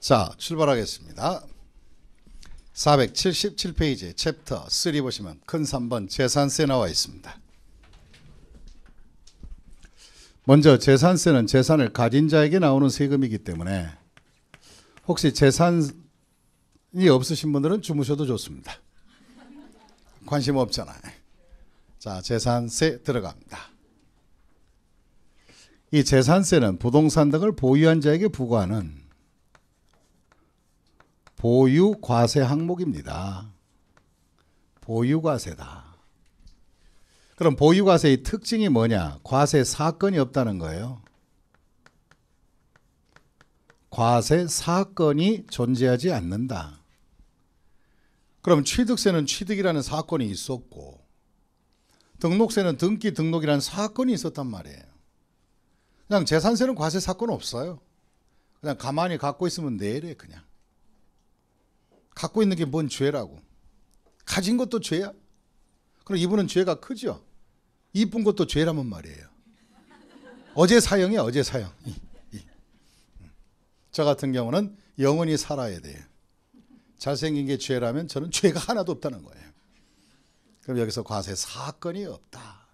자, 출발하겠습니다. 477페이지 챕터 3 보시면 큰 3번 재산세 나와 있습니다. 먼저 재산세는 재산을 가진 자에게 나오는 세금이기 때문에 혹시 재산이 없으신 분들은 주무셔도 좋습니다. 관심 없잖아요. 자, 재산세 들어갑니다. 이 재산세는 부동산 등을 보유한 자에게 부과하는 보유과세 항목입니다. 보유과세다. 그럼 보유과세의 특징이 뭐냐? 과세 사건이 없다는 거예요. 과세 사건이 존재하지 않는다. 그럼 취득세는 취득이라는 사건이 있었고 등록세는 등기 등록이라는 사건이 있었단 말이에요. 그냥 재산세는 과세 사건 없어요. 그냥 가만히 갖고 있으면 내래. 그냥 갖고 있는 게 뭔 죄라고. 가진 것도 죄야? 그럼 이분은 죄가 크죠. 이쁜 것도 죄라면 말이에요. 어제 사형이야. 어제 사형. 저 같은 경우는 영원히 살아야 돼요. 잘생긴 게 죄라면 저는 죄가 하나도 없다는 거예요. 그럼 여기서 과세 사건이 없다.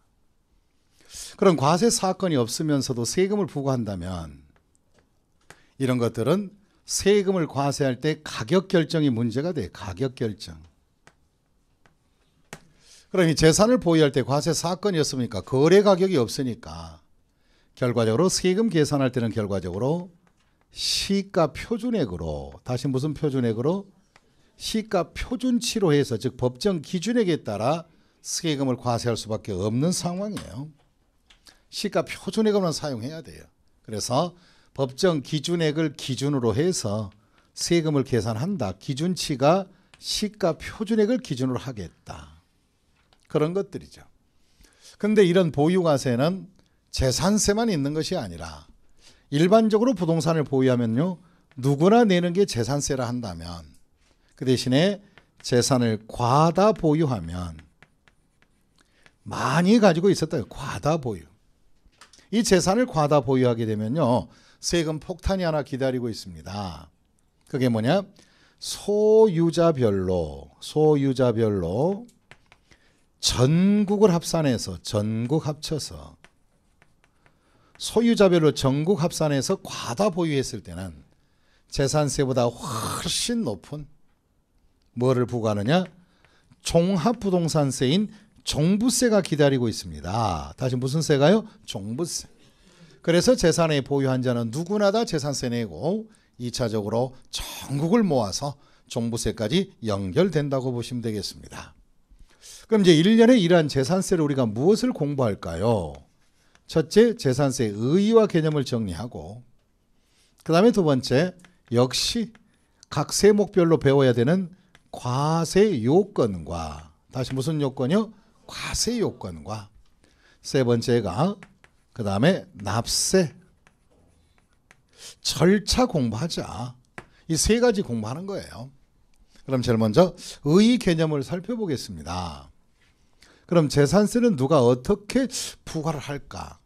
그럼 과세 사건이 없으면서도 세금을 부과한다면 이런 것들은 세금을 과세할 때 가격 결정이 문제가 돼. 가격 결정. 그럼 이 재산을 보유할 때 과세 사건이 없으니까 거래 가격이 없으니까 결과적으로 세금 계산할 때는 결과적으로 시가 표준액으로, 다시 무슨 표준액으로? 시가 표준치로 해서, 즉 법정 기준액에 따라 세금을 과세할 수밖에 없는 상황이에요. 시가 표준액으로만 사용해야 돼요. 그래서 법정 기준액을 기준으로 해서 세금을 계산한다. 기준치가 시가 표준액을 기준으로 하겠다. 그런 것들이죠. 그런데 이런 보유과세는 재산세만 있는 것이 아니라 일반적으로 부동산을 보유하면요, 누구나 내는 게 재산세라 한다면 그 대신에 재산을 과다 보유하면, 많이 가지고 있었다. 과다 보유. 이 재산을 과다 보유하게 되면요, 세금 폭탄이 하나 기다리고 있습니다. 그게 뭐냐? 소유자별로 전국을 합산해서, 전국 합쳐서 소유자별로 전국 합산해서 과다 보유했을 때는 재산세보다 훨씬 높은 뭐를 부과하느냐? 종합부동산세인 종부세가 기다리고 있습니다. 다시 무슨 세가요? 종부세. 그래서 재산에 보유한 자는 누구나 다 재산세 내고 2차적으로 전국을 모아서 종부세까지 연결된다고 보시면 되겠습니다. 그럼 이제 1년에 이러한 재산세를 우리가 무엇을 공부할까요? 첫째, 재산세의 의의와 개념을 정리하고, 그 다음에 두 번째, 역시 각 세목별로 배워야 되는 과세 요건과, 다시 무슨 요건이요? 과세 요건과, 세 번째가 그 다음에 납세, 절차 공부하자. 이 세 가지 공부하는 거예요. 그럼 제일 먼저 의의 개념을 살펴보겠습니다. 그럼 재산세는 누가 어떻게 부과를 할까?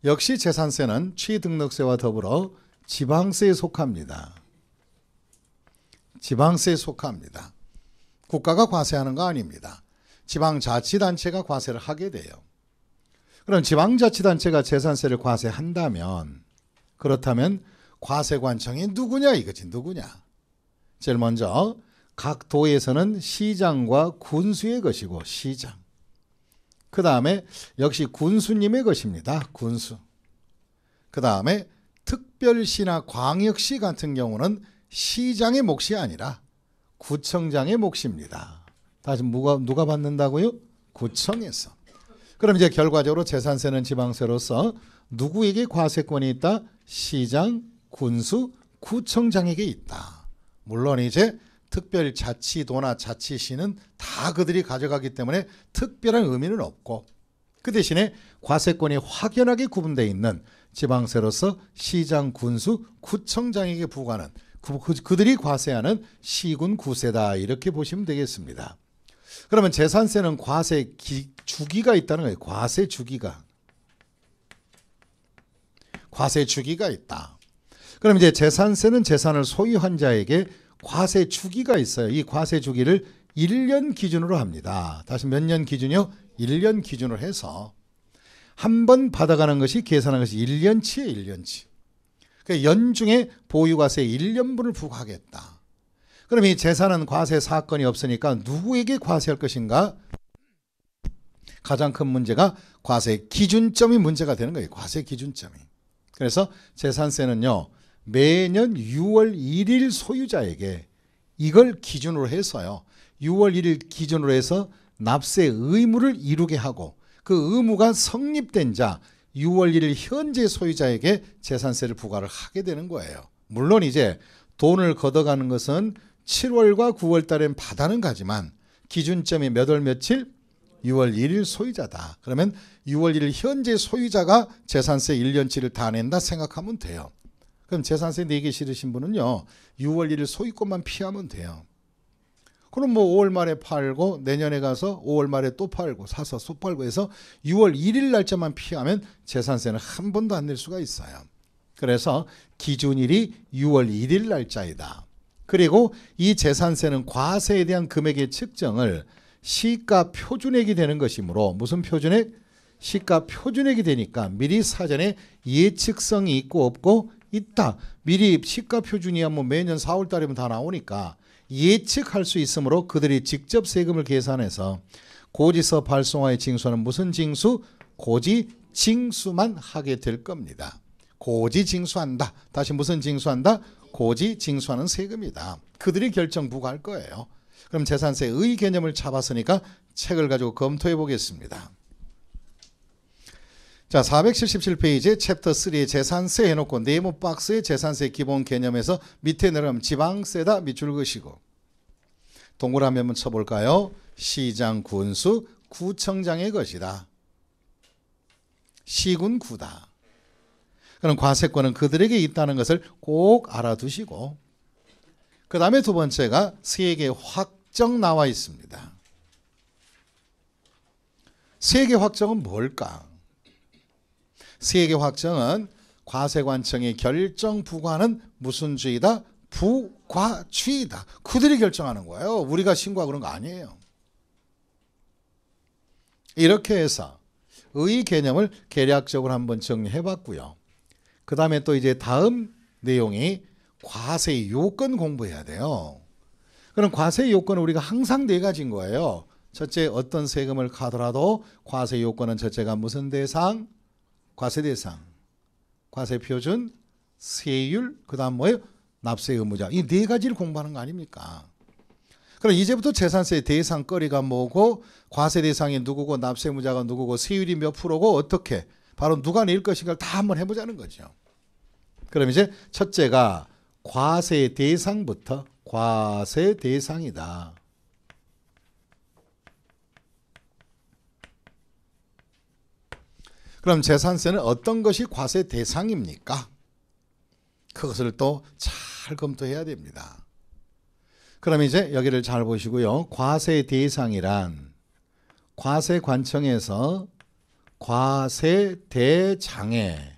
역시 재산세는 취등록세와 더불어 지방세에 속합니다. 지방세에 속합니다. 국가가 과세하는 거 아닙니다. 지방자치단체가 과세를 하게 돼요. 그럼 지방자치단체가 재산세를 과세한다면, 그렇다면 과세관청이 누구냐 이거지. 누구냐? 제일 먼저 각 도에서는 시장과 군수의 것이고, 시장. 그 다음에 역시 군수님의 것입니다. 군수. 그 다음에 특별시나 광역시 같은 경우는 시장의 몫이 아니라 구청장의 몫입니다. 다시 누가 받는다고요? 구청에서. 그럼 이제 결과적으로 재산세는 지방세로서 누구에게 과세권이 있다? 시장, 군수, 구청장에게 있다. 물론 이제 특별자치도나 자치시는 다 그들이 가져가기 때문에 특별한 의미는 없고, 그 대신에 과세권이 확연하게 구분되어 있는 지방세로서 시장, 군수, 구청장에게 부과하는, 그들이 과세하는 시군 구세다. 이렇게 보시면 되겠습니다. 그러면 재산세는 과세 주기가 있다는 거예요. 과세 주기가. 과세 주기가 있다. 그럼 이제 재산세는 재산을 소유한 자에게 과세 주기가 있어요. 이 과세 주기를 1년 기준으로 합니다. 다시 몇 년 기준이요? 1년 기준으로 해서 한 번 받아가는 것이 계산한 것이 1년치에 1년치. 그러니까 연중에 보유과세 1년분을 부과하겠다. 그럼 이 재산은 과세 사건이 없으니까 누구에게 과세할 것인가? 가장 큰 문제가 과세 기준점이 문제가 되는 거예요. 과세 기준점이. 그래서 재산세는요. 매년 6월 1일 소유자에게 이걸 기준으로 해서요. 6월 1일 기준으로 해서 납세 의무를 이루게 하고 그 의무가 성립된 자 6월 1일 현재 소유자에게 재산세를 부과를 하게 되는 거예요. 물론 이제 돈을 걷어가는 것은 7월과 9월 달엔 받아는 가지만 기준점이 몇 월 며칠? 6월 1일 소유자다. 그러면 6월 1일 현재 소유자가 재산세 1년치를 다 낸다 생각하면 돼요. 그럼 재산세 내기 싫으신 분은요. 6월 1일 소유권만 피하면 돼요. 그럼 뭐 5월 말에 팔고 내년에 가서 5월 말에 또 팔고 사서 또 팔고 해서 6월 1일 날짜만 피하면 재산세는 한 번도 안 낼 수가 있어요. 그래서 기준일이 6월 1일 날짜이다. 그리고 이 재산세는 과세에 대한 금액의 측정을 시가 표준액이 되는 것이므로 무슨 표준액? 시가 표준액이 되니까 미리 사전에 예측성이 있고 없고 있다. 미리 시가 표준이야 뭐 매년 4월 달이면 다 나오니까 예측할 수 있으므로 그들이 직접 세금을 계산해서 고지서 발송하에 징수하는 무슨 징수? 고지 징수만 하게 될 겁니다. 고지 징수한다. 다시 무슨 징수한다? 고지 징수하는 세금이다. 그들이 결정 부과할 거예요. 그럼 재산세의 개념을 잡았으니까 책을 가지고 검토해 보겠습니다. 자, 477페이지에 챕터 3에 재산세 해놓고 네모 박스에 재산세 기본 개념에서 밑에 내려가면 지방세다 밑줄 그으시고 동그라미 한번 쳐볼까요? 시장 군수 구청장의 것이다. 시군구다. 그럼 과세권은 그들에게 있다는 것을 꼭 알아두시고 그 다음에 두 번째가 세계 확정 나와 있습니다. 세계 확정은 뭘까? 세계 확정은 과세관청이 결정 부과하는 무슨 주의다? 부과주의다. 그들이 결정하는 거예요. 우리가 신고하고 그런 거 아니에요. 이렇게 해서 의 개념을 개략적으로 한번 정리해 봤고요. 그 다음에 또 이제 다음 내용이 과세 요건 공부해야 돼요. 그럼 과세 요건은 우리가 항상 네 가지인 거예요. 첫째, 어떤 세금을 가더라도 과세 요건은 첫째가 무슨 대상? 과세 대상, 과세 표준, 세율, 그 다음 뭐예요? 납세 의무자. 이 네 가지를 공부하는 거 아닙니까? 그럼 이제부터 재산세 대상거리가 뭐고 과세 대상이 누구고 납세 의무자가 누구고 세율이 몇 프로고 어떻게 바로 누가 낼 것인가를 다 한번 해보자는 거죠. 그럼 이제 첫째가 과세 대상부터 과세 대상이다. 그럼 재산세는 어떤 것이 과세 대상입니까? 그것을 또 잘 검토해야 됩니다. 그럼 이제 여기를 잘 보시고요. 과세 대상이란 과세관청에서 과세 대장에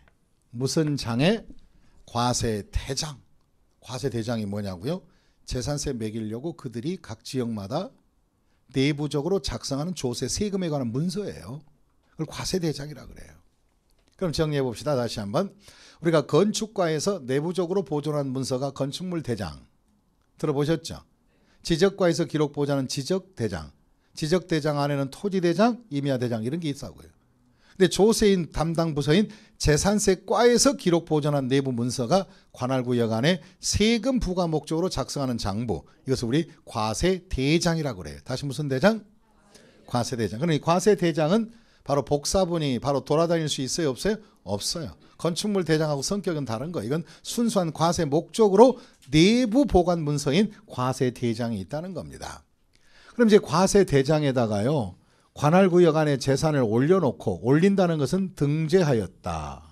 무슨 장에? 과세 대장. 과세 대장이 뭐냐고요? 재산세 매기려고 그들이 각 지역마다 내부적으로 작성하는 조세 세금에 관한 문서예요. 그걸 과세 대장이라 그래요. 그럼 정리해 봅시다. 다시 한번. 우리가 건축과에서 내부적으로 보존한 문서가 건축물 대장. 들어보셨죠? 지적과에서 기록 보존하는 지적 대장. 지적 대장 안에는 토지 대장, 임야 대장 이런 게 있다고요. 근데 조세인 담당 부서인 재산세과에서 기록 보존한 내부 문서가 관할구역 안에 세금 부과 목적으로 작성하는 장부. 이것을 우리 과세 대장이라고 그래요. 다시 무슨 대장? 과세 대장. 그럼 이 과세 대장은 바로 복사본이 바로 돌아다닐 수 있어요? 없어요? 없어요. 건축물 대장하고 성격은 다른 거예요. 이건 순수한 과세 목적으로 내부 보관 문서인 과세 대장이 있다는 겁니다. 그럼 이제 과세 대장에다가요. 관할구역 안에 재산을 올려놓고 올린다는 것은 등재하였다.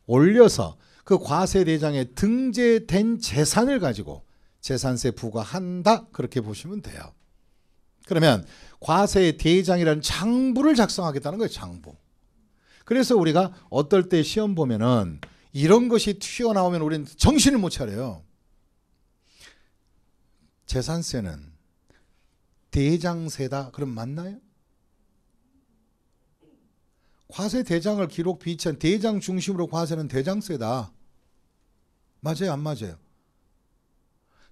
올려서 그 과세 대장에 등재된 재산을 가지고 재산세 부과한다. 그렇게 보시면 돼요. 그러면 과세 대장이라는 장부를 작성하겠다는 거예요. 장부. 그래서 우리가 어떨 때 시험 보면은 이런 것이 튀어나오면 우리는 정신을 못 차려요. 재산세는 대장세다. 그럼 맞나요? 과세 대장을 기록 비치한 대장 중심으로 과세는 대장세다. 맞아요? 안 맞아요?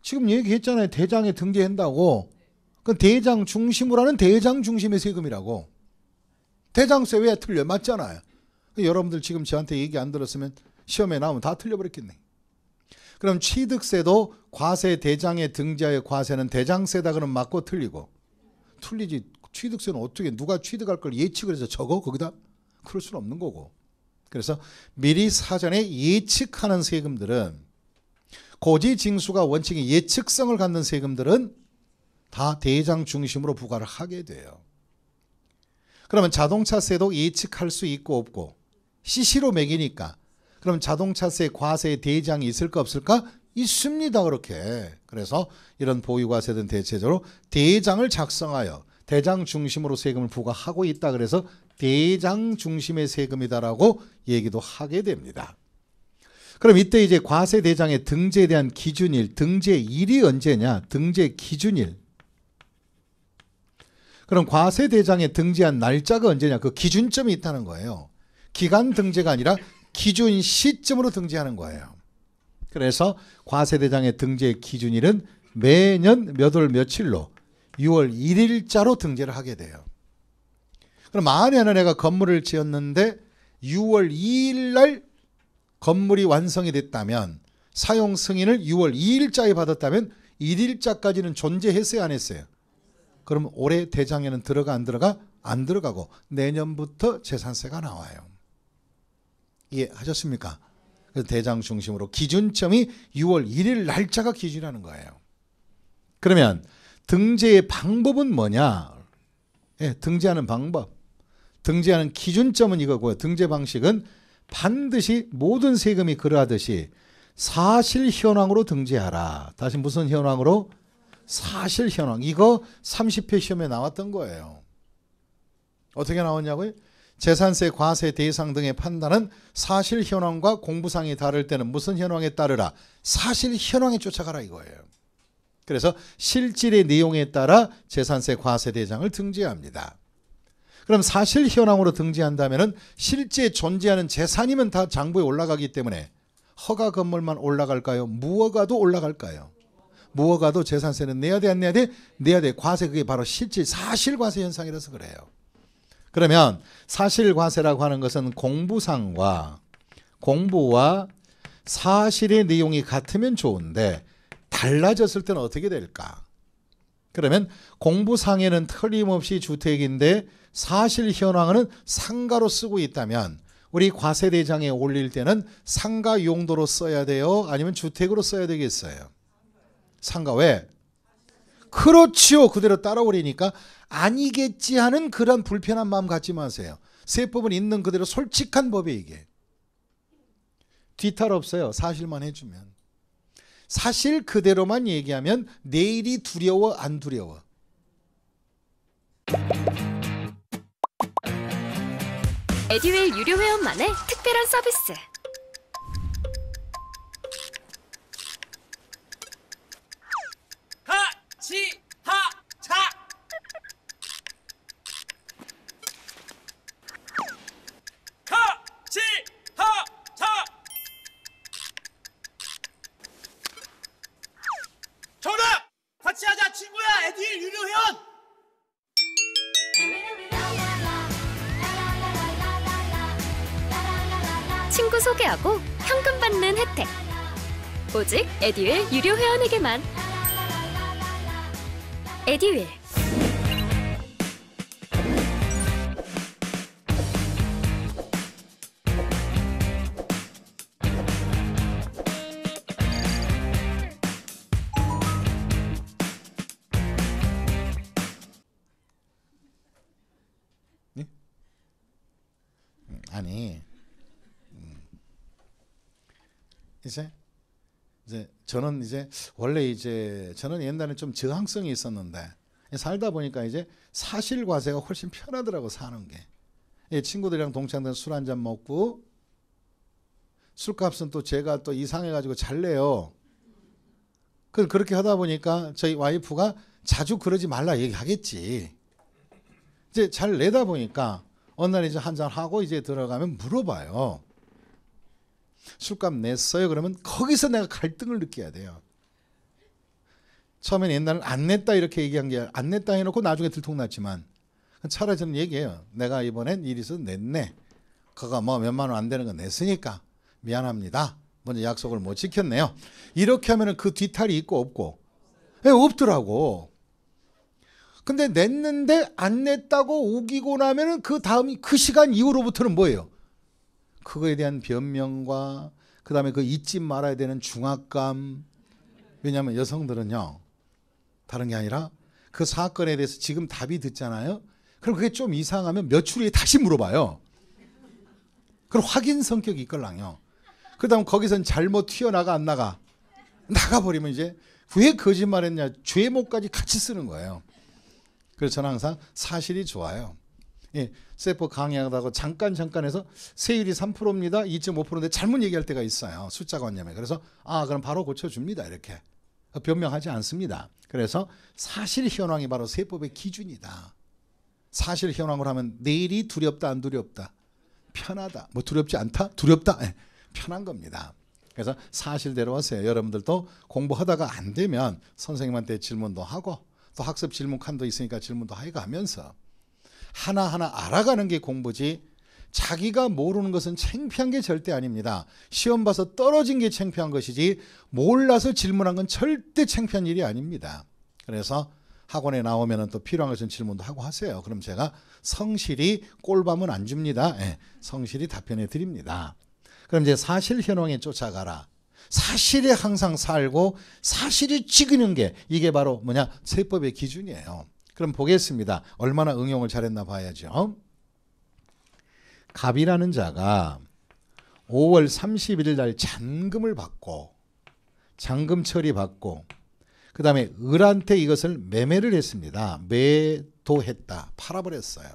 지금 얘기했잖아요. 대장에 등재한다고. 그 대장 중심으로 하는 대장 중심의 세금이라고. 대장세 왜 틀려? 맞잖아요. 여러분들 지금 저한테 얘기 안 들었으면 시험에 나오면 다 틀려버렸겠네. 그럼 취득세도 과세 대장에 등재하여 과세는 대장세다. 그러면 맞고 틀리고. 틀리지. 취득세는 어떻게 누가 취득할 걸 예측을 해서 적어 거기다? 그럴 수는 없는 거고. 그래서 미리 사전에 예측하는 세금들은, 고지징수가 원칙이 예측성을 갖는 세금들은 다 대장 중심으로 부과를 하게 돼요. 그러면 자동차세도 예측할 수 있고 없고 시시로 매기니까, 그럼 자동차세 과세 대장이 있을까 없을까? 있습니다. 그렇게. 그래서 이런 보유과세든 대체적으로 대장을 작성하여 대장 중심으로 세금을 부과하고 있다. 그래서 대장 중심의 세금이다라고 얘기도 하게 됩니다. 그럼 이때 이제 과세 대장의 등재에 대한 기준일, 등재일이 언제냐? 등재 기준일. 그럼 과세 대장에 등재한 날짜가 언제냐? 그 기준점이 있다는 거예요. 기간 등재가 아니라 기준 시점으로 등재하는 거예요. 그래서 과세 대장의 등재 기준일은 매년 몇 월 며칠로 6월 1일자로 등재를 하게 돼요. 그럼 만약에 내가 건물을 지었는데 6월 2일 날 건물이 완성이 됐다면, 사용 승인을 6월 2일자에 받았다면 1일자까지는 존재했어요, 안 했어요? 그럼 올해 대장에는 들어가 안 들어가? 안 들어가고 내년부터 재산세가 나와요. 이해하셨습니까? 그래서 대장 중심으로 기준점이 6월 1일 날짜가 기준이라는 거예요. 그러면 등재의 방법은 뭐냐? 등재하는 방법. 등재하는 기준점은 이거고요. 등재 방식은 반드시 모든 세금이 그러하듯이 사실 현황으로 등재하라. 다시 무슨 현황으로? 사실 현황. 이거 30회 시험에 나왔던 거예요. 어떻게 나왔냐고요? 재산세, 과세 대상 등의 판단은 사실 현황과 공부상이 다를 때는 무슨 현황에 따르라? 사실 현황에 쫓아가라 이거예요. 그래서 실질의 내용에 따라 재산세, 과세 대장을 등재합니다. 그럼 사실 현황으로 등재한다면 실제 존재하는 재산이면 다 장부에 올라가기 때문에 허가 건물만 올라갈까요? 무허가도 올라갈까요? 무허가도 재산세는 내야 돼, 안 내야 돼? 내야 돼. 과세, 그게 바로 실질 사실과세 현상이라서 그래요. 그러면 사실과세라고 하는 것은 공부와 사실의 내용이 같으면 좋은데 달라졌을 때는 어떻게 될까? 그러면 공부상에는 틀림없이 주택인데 사실 현황은 상가로 쓰고 있다면 우리 과세대장에 올릴 때는 상가 용도로 써야 돼요? 아니면 주택으로 써야 되겠어요? 상가. 왜? 그렇지요. 그대로 따라오리니까 아니겠지 하는 그런 불편한 마음 갖지 마세요. 세법은 있는 그대로 솔직한 법이에요. 이게 뒤탈 없어요. 사실만 해주면. 사실 그대로만 얘기하면 내일이 두려워 안 두려워? 에듀윌 유료 회원만의 특별한 서비스. 하치하차 하치하차 정답! 같이 하자 친구야. 에듀윌 유료 회원. 친구 소개하고 현금 받는 혜택. 오직 에듀윌 유료 회원에게만. 에듀윌. 아니 이제 저는 원래 저는 옛날에 좀 저항성이 있었는데 살다 보니까 이제 사실과세가 훨씬 편하더라고 사는 게. 친구들이랑 동창들 술 한잔 먹고 술값은 또 제가 또 이상해가지고 잘 내요. 그렇게 하다 보니까 저희 와이프가 자주 그러지 말라 얘기하겠지. 이제 잘 내다 보니까 어느 날 이제 한잔 하고 이제 들어가면 물어봐요. 술값 냈어요? 그러면 거기서 내가 갈등을 느껴야 돼요. 처음엔 옛날엔 안 냈다 이렇게 얘기한 게 안 냈다 해놓고 나중에 들통났지만 차라리 저는 얘기해요. 내가 이번엔 일이 있어서 냈네. 그거 뭐 몇만 원 안 되는 거 냈으니까 미안합니다. 먼저 약속을 못 지켰네요. 이렇게 하면 그 뒤탈이 있고 없고 없더라고. 근데 냈는데 안 냈다고 우기고 나면은 그 다음 그 시간 이후로부터는 뭐예요? 그거에 대한 변명과 그 다음에 그 잊지 말아야 되는 중압감. 왜냐하면 여성들은요 다른 게 아니라 그 사건에 대해서 지금 답이 듣잖아요. 그럼 그게 좀 이상하면 며칠 후에 다시 물어봐요. 그럼 확인 성격이 있걸랑요. 그 다음 거기선 잘못 튀어나가 안 나가. 나가버리면 이제 왜 거짓말했냐 죄목까지 같이 쓰는 거예요. 그래서 저는 항상 사실이 좋아요. 예, 세포 강의하다가 잠깐 해서 세율이 3%입니다. 2.5%인데 잘못 얘기할 때가 있어요. 숫자 관념에. 그래서 그럼 바로 고쳐줍니다. 이렇게. 변명하지 않습니다. 그래서 사실 현황이 바로 세법의 기준이다. 사실 현황으로 하면 내일이 두렵다 안 두렵다. 편하다. 뭐 두렵지 않다? 두렵다. 네, 편한 겁니다. 그래서 사실대로 하세요. 여러분들도 공부하다가 안 되면 선생님한테 질문도 하고 또 학습 질문 칸도 있으니까 질문도 하면서 하나하나 알아가는 게 공부지 자기가 모르는 것은 창피한 게 절대 아닙니다. 시험 봐서 떨어진 게 창피한 것이지 몰라서 질문한 건 절대 창피한 일이 아닙니다. 그래서 학원에 나오면 또 필요한 것은 질문도 하고 하세요. 그럼 제가 성실히 꼴밤은 안 줍니다. 네, 성실히 답변해 드립니다. 그럼 이제 사실 현황에 쫓아가라. 사실에 항상 살고 사실이 찍히는 게 이게 바로 뭐냐 세법의 기준이에요. 그럼 보겠습니다. 얼마나 응용을 잘했나 봐야죠. 갑이라는 자가 5월 31일 날 잔금을 받고 잔금 처리받고 그 다음에 을한테 이것을 매매를 했습니다. 매도했다. 팔아버렸어요.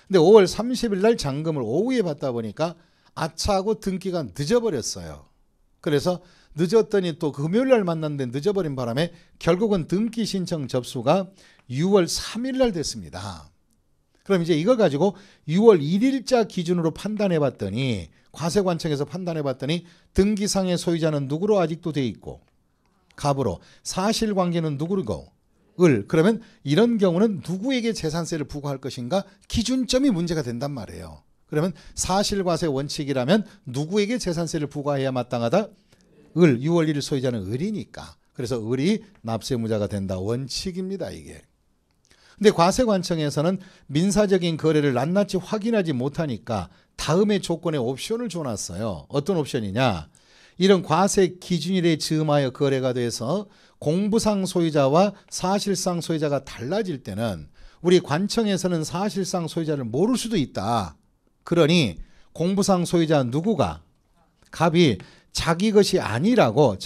근데 5월 30일 날 잔금을 오후에 받다 보니까 아차하고 등기가 늦어버렸어요. 그래서 늦었더니 또 금요일 날 만났는데 늦어버린 바람에 결국은 등기 신청 접수가 6월 3일 날 됐습니다. 그럼 이제 이걸 가지고 6월 1일자 기준으로 판단해 봤더니 과세관청에서 판단해 봤더니 등기상의 소유자는 누구로 아직도 돼 있고 갑으로 사실관계는 누구고 을. 그러면 이런 경우는 누구에게 재산세를 부과할 것인가 기준점이 문제가 된단 말이에요. 그러면 사실과세 원칙이라면 누구에게 재산세를 부과해야 마땅하다? 을. 6월 1일 소유자는 을이니까. 그래서 을이 납세무자가 된다. 원칙입니다. 이게. 근데 과세관청에서는 민사적인 거래를 낱낱이 확인하지 못하니까 다음의 조건에 옵션을 줘놨어요. 어떤 옵션이냐? 이런 과세 기준일에 즈음하여 거래가 돼서 공부상 소유자와 사실상 소유자가 달라질 때는 우리 관청에서는 사실상 소유자를 모를 수도 있다. 그러니 공부상 소유자 누구가 갑이 자기 것이 아니라고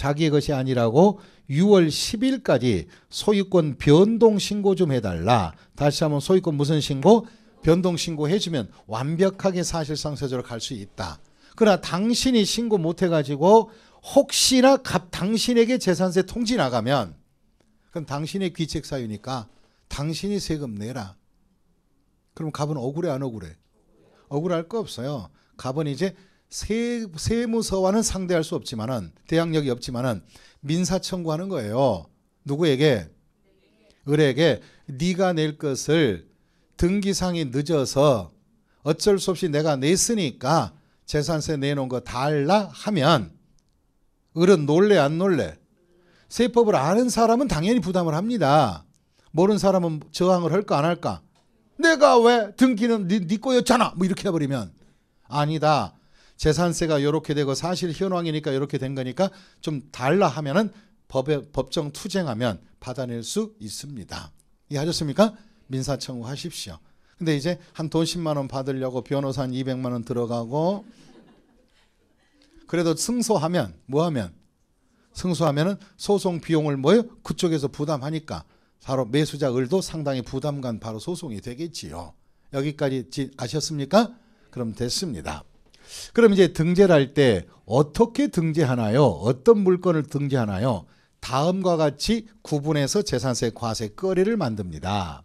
6월 10일까지 소유권 변동 신고 좀 해달라. 다시 한번 소유권 무슨 신고? 변동 신고 해주면 완벽하게 사실상 소유자로 갈 수 있다. 그러나 당신이 신고 못해가지고 혹시나 갑 당신에게 재산세 통지 나가면 그럼 당신의 귀책 사유니까 당신이 세금 내라. 그럼 갑은 억울해 안 억울해? 억울할 거 없어요. 갑은 이제 세무서와는 상대할 수 없지만은 대항력이 없지만은 민사 청구하는 거예요. 누구에게? 을에게 네가 낼 것을 등기상이 늦어서 어쩔 수 없이 내가 냈으니까 재산세 내놓은 거 달라 하면 을은 놀래 안 놀래? 세법을 아는 사람은 당연히 부담을 합니다. 모르는 사람은 저항을 할까 안 할까? 내가 왜 등기는 네 거였잖아 뭐 이렇게 해버리면 아니다. 재산세가 이렇게 되고 사실 현황이니까 이렇게 된 거니까 좀 달라 하면은 법정 투쟁하면 받아낼 수 있습니다. 이해하셨습니까? 민사 청구하십시오. 근데 이제 한 돈 10만 원 받으려고 변호사 한 200만 원 들어가고 그래도 승소하면 뭐하면? 승소하면은 소송 비용을 뭐요? 그쪽에서 부담하니까 바로 매수자 을도 상당히 부담감 바로 소송이 되겠지요. 여기까지 아셨습니까? 그럼 됐습니다. 그럼 이제 등재를 할 때 어떻게 등재하나요? 어떤 물건을 등재하나요? 다음과 같이 구분해서 재산세 과세 거래를 만듭니다.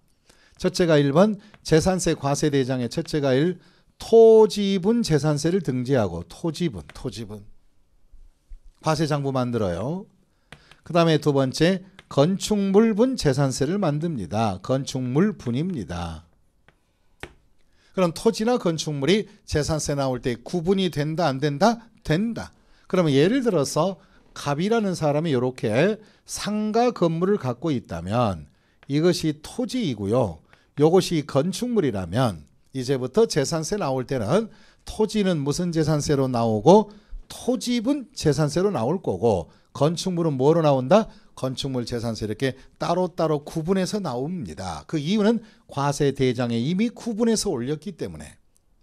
첫째가 1번 재산세 과세대장의 첫째가 1 토지분 재산세를 등재하고 토지분 과세장부 만들어요. 그 다음에 두 번째 건축물분 재산세를 만듭니다. 건축물분입니다. 그럼 토지나 건축물이 재산세 나올 때 구분이 된다 안 된다? 된다. 그러면 예를 들어서 갑이라는 사람이 이렇게 상가 건물을 갖고 있다면 이것이 토지이고요. 이것이 건축물이라면 이제부터 재산세 나올 때는 토지는 무슨 재산세로 나오고 토지분 재산세로 나올 거고 건축물은 뭐로 나온다? 건축물 재산세 이렇게 따로따로 구분해서 나옵니다. 그 이유는 과세대장에 이미 구분해서 올렸기 때문에.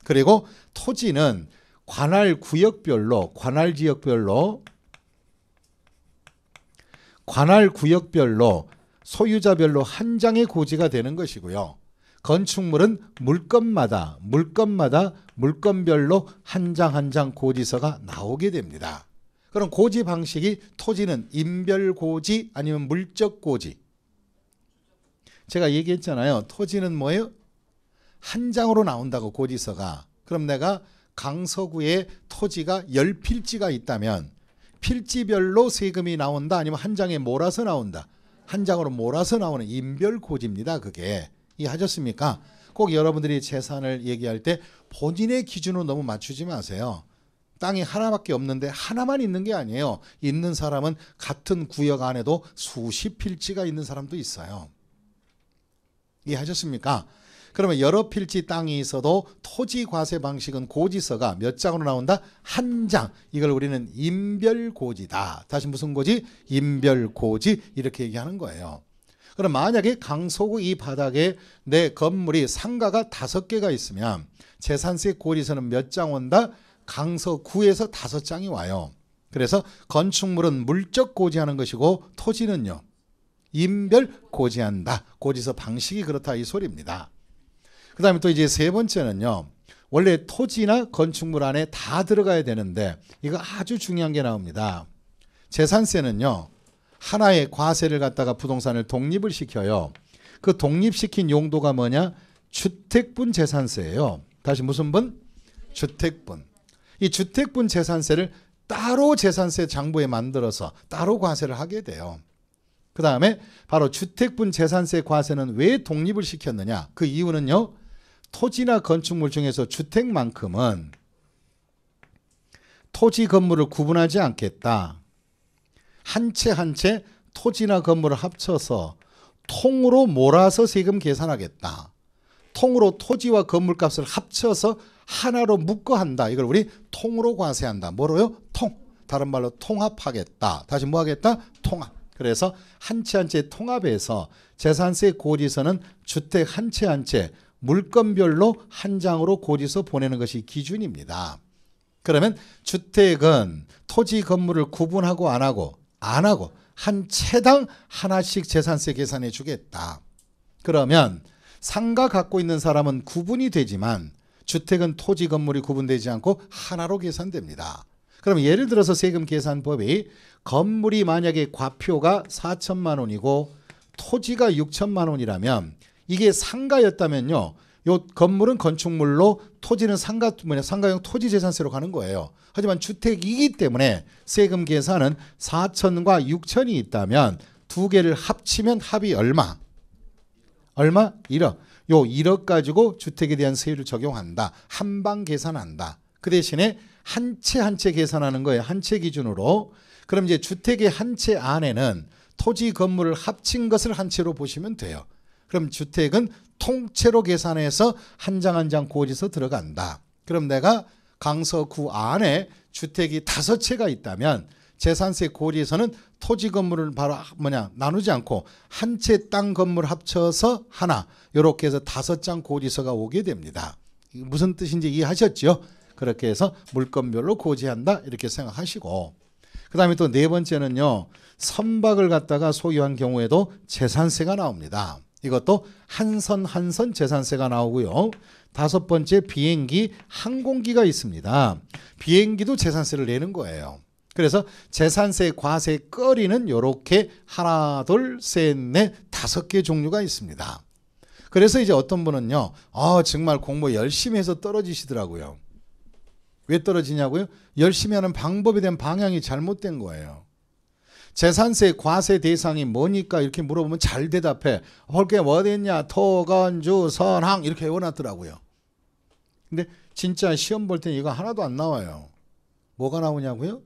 그리고 토지는 관할 구역별로 관할 구역별로 소유자별로 한 장의 고지가 되는 것이고요. 건축물은 물건마다 물건별로 한 장 한 장 고지서가 나오게 됩니다. 그럼 고지 방식이 토지는 인별고지 아니면 물적고지. 제가 얘기했잖아요. 토지는 뭐예요? 한 장으로 나온다고 고지서가. 그럼 내가 강서구에 토지가 10필지가 있다면 필지별로 세금이 나온다 아니면 한 장에 몰아서 나온다. 한 장으로 몰아서 나오는 인별고지입니다. 그게. 이해하셨습니까? 꼭 여러분들이 재산을 얘기할 때 본인의 기준으로 너무 맞추지 마세요. 땅이 하나밖에 없는데 하나만 있는 게 아니에요. 있는 사람은 같은 구역 안에도 수십 필지가 있는 사람도 있어요. 이해하셨습니까? 그러면 여러 필지 땅이 있어도 토지 과세 방식은 고지서가 몇 장으로 나온다? 한 장. 이걸 우리는 인별고지다. 다시 무슨 고지? 인별고지 이렇게 얘기하는 거예요. 그럼 만약에 강서구 이 바닥에 내 건물이 상가가 5개가 있으면 재산세 고지서는 몇 장 온다? 강서구에서 5장이 와요. 그래서 건축물은 물적 고지하는 것이고 토지는요 인별 고지한다. 고지서 방식이 그렇다 이 소리입니다. 그 다음에 또 이제 세 번째는요. 원래 토지나 건축물 안에 다 들어가야 되는데 이거 아주 중요한 게 나옵니다. 재산세는요. 하나의 과세를 갖다가 부동산을 독립을 시켜요. 그 독립시킨 용도가 뭐냐? 주택분 재산세예요. 다시 무슨 분? 주택분. 이 주택분 재산세를 따로 재산세 장부에 만들어서 따로 과세를 하게 돼요. 그 다음에 바로 주택분 재산세 과세는 왜 독립을 시켰느냐? 그 이유는요. 토지나 건축물 중에서 주택만큼은 토지 건물을 구분하지 않겠다. 한 채 한 채 토지나 건물을 합쳐서 통으로 몰아서 세금 계산하겠다. 통으로 토지와 건물값을 합쳐서 하나로 묶어 한다. 이걸 우리 통으로 과세한다. 뭐로요? 통. 다른 말로 통합하겠다. 다시 뭐 하겠다? 통합. 그래서 한 채 한 채 통합해서 재산세 고지서는 주택 한 채 한 채 물건별로 한 장으로 고지서 보내는 것이 기준입니다. 그러면 주택은 토지 건물을 구분하고 안 하고 한 채당 하나씩 재산세 계산해 주겠다. 그러면 상가 갖고 있는 사람은 구분이 되지만 주택은 토지 건물이 구분되지 않고 하나로 계산됩니다. 그럼 예를 들어서 세금 계산법이 건물이 만약에 과표가 4천만 원이고 토지가 6천만 원이라면 이게 상가였다면요. 요 건물은 건축물로 토지는 상가용 토지 재산세로 가는 거예요. 하지만 주택이기 때문에 세금 계산은 4천과 6천이 있다면 두 개를 합치면 합이 얼마? 1억. 요 1억 가지고 주택에 대한 세율을 적용한다. 한방 계산한다. 그 대신에 한 채 한 채 계산하는 거예요. 한 채 기준으로. 그럼 이제 주택의 한 채 안에는 토지 건물을 합친 것을 한 채로 보시면 돼요. 그럼 주택은 통째로 계산해서 한 장 한 장 고지서 들어간다. 그럼 내가 강서구 안에 주택이 5채가 있다면 재산세 고지서는 토지 건물을 바로 나누지 않고 한 채 땅 건물 합쳐서 하나 이렇게 해서 5장 고지서가 오게 됩니다. 무슨 뜻인지 이해하셨죠? 그렇게 해서 물건별로 고지한다 이렇게 생각하시고 그 다음에 또 네 번째는요. 선박을 갖다가 소유한 경우에도 재산세가 나옵니다. 이것도 한 선 한 선 재산세가 나오고요. 다섯 번째 비행기, 항공기가 있습니다. 비행기도 재산세를 내는 거예요. 그래서 재산세 과세 거리는 이렇게 하나, 둘, 셋, 넷, 다섯 개 종류가 있습니다. 그래서 이제 어떤 분은요, 정말 공부 열심히 해서 떨어지시더라고요. 왜 떨어지냐고요? 열심히 하는 방법에 대한 방향이 잘못된 거예요. 재산세 과세 대상이 뭐니까 이렇게 물어보면 잘 대답해. 볼게 뭐 됐냐? 토, 건, 주, 선, 항 이렇게 외워놨더라고요. 근데 진짜 시험 볼 때는 이거 하나도 안 나와요. 뭐가 나오냐고요?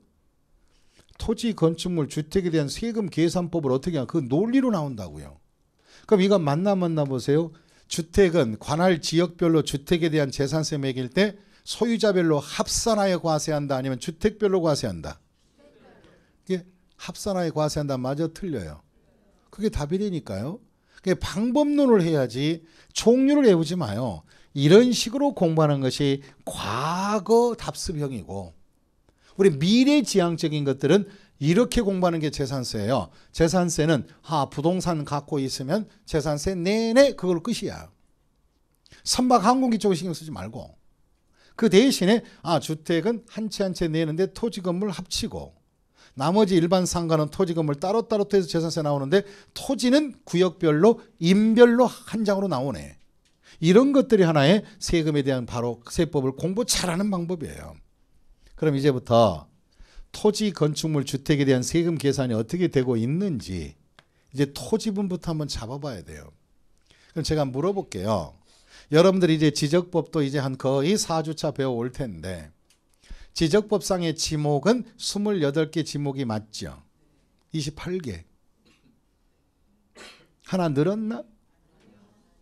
토지, 건축물, 주택에 대한 세금 계산법을 어떻게 하냐? 그 논리로 나온다고요. 그럼 이거 맞나 보세요. 주택은 관할 지역별로 주택에 대한 재산세 매길 때 소유자별로 합산하여 과세한다 아니면 주택별로 과세한다? 이게 합산하여 과세한다 마저 틀려요. 그게 답이라니까요. 방법론을 해야지 종류를 외우지 마요. 이런 식으로 공부하는 것이 과거 답습형이고 우리 미래지향적인 것들은 이렇게 공부하는 게 재산세예요. 재산세는 부동산 갖고 있으면 재산세 내내 그걸로 끝이야. 선박 항공기 쪽을 신경 쓰지 말고 그 대신에 주택은 한 채 한 채 내는데 토지 건물 합치고 나머지 일반 상가는 토지 건물 따로따로 해서 재산세 나오는데 토지는 구역별로 인별로 한 장으로 나오네. 이런 것들이 하나의 세금에 대한 바로 세법을 공부 잘하는 방법이에요. 그럼 이제부터 토지, 건축물, 주택에 대한 세금 계산이 어떻게 되고 있는지 이제 토지분부터 한번 잡아봐야 돼요. 그럼 제가 물어볼게요. 여러분들이 이제 지적법도 이제 한 거의 4주차 배워올 텐데 지적법상의 지목은 28개 지목이 맞죠? 28개. 하나 늘었나?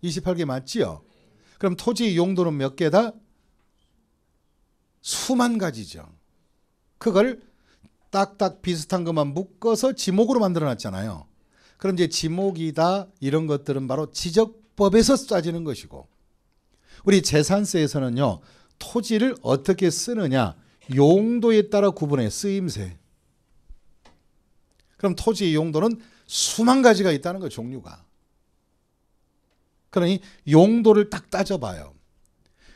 28개 맞지요? 그럼 토지 용도는 몇 개다? 수만 가지죠. 그걸 딱딱 비슷한 것만 묶어서 지목으로 만들어 놨잖아요. 그럼 이제 지목이다 이런 것들은 바로 지적법에서 따지는 것이고 우리 재산세에서는요. 토지를 어떻게 쓰느냐 용도에 따라 구분해 쓰임새. 그럼 토지의 용도는 수만 가지가 있다는 거예요. 종류가. 그러니 용도를 딱 따져봐요.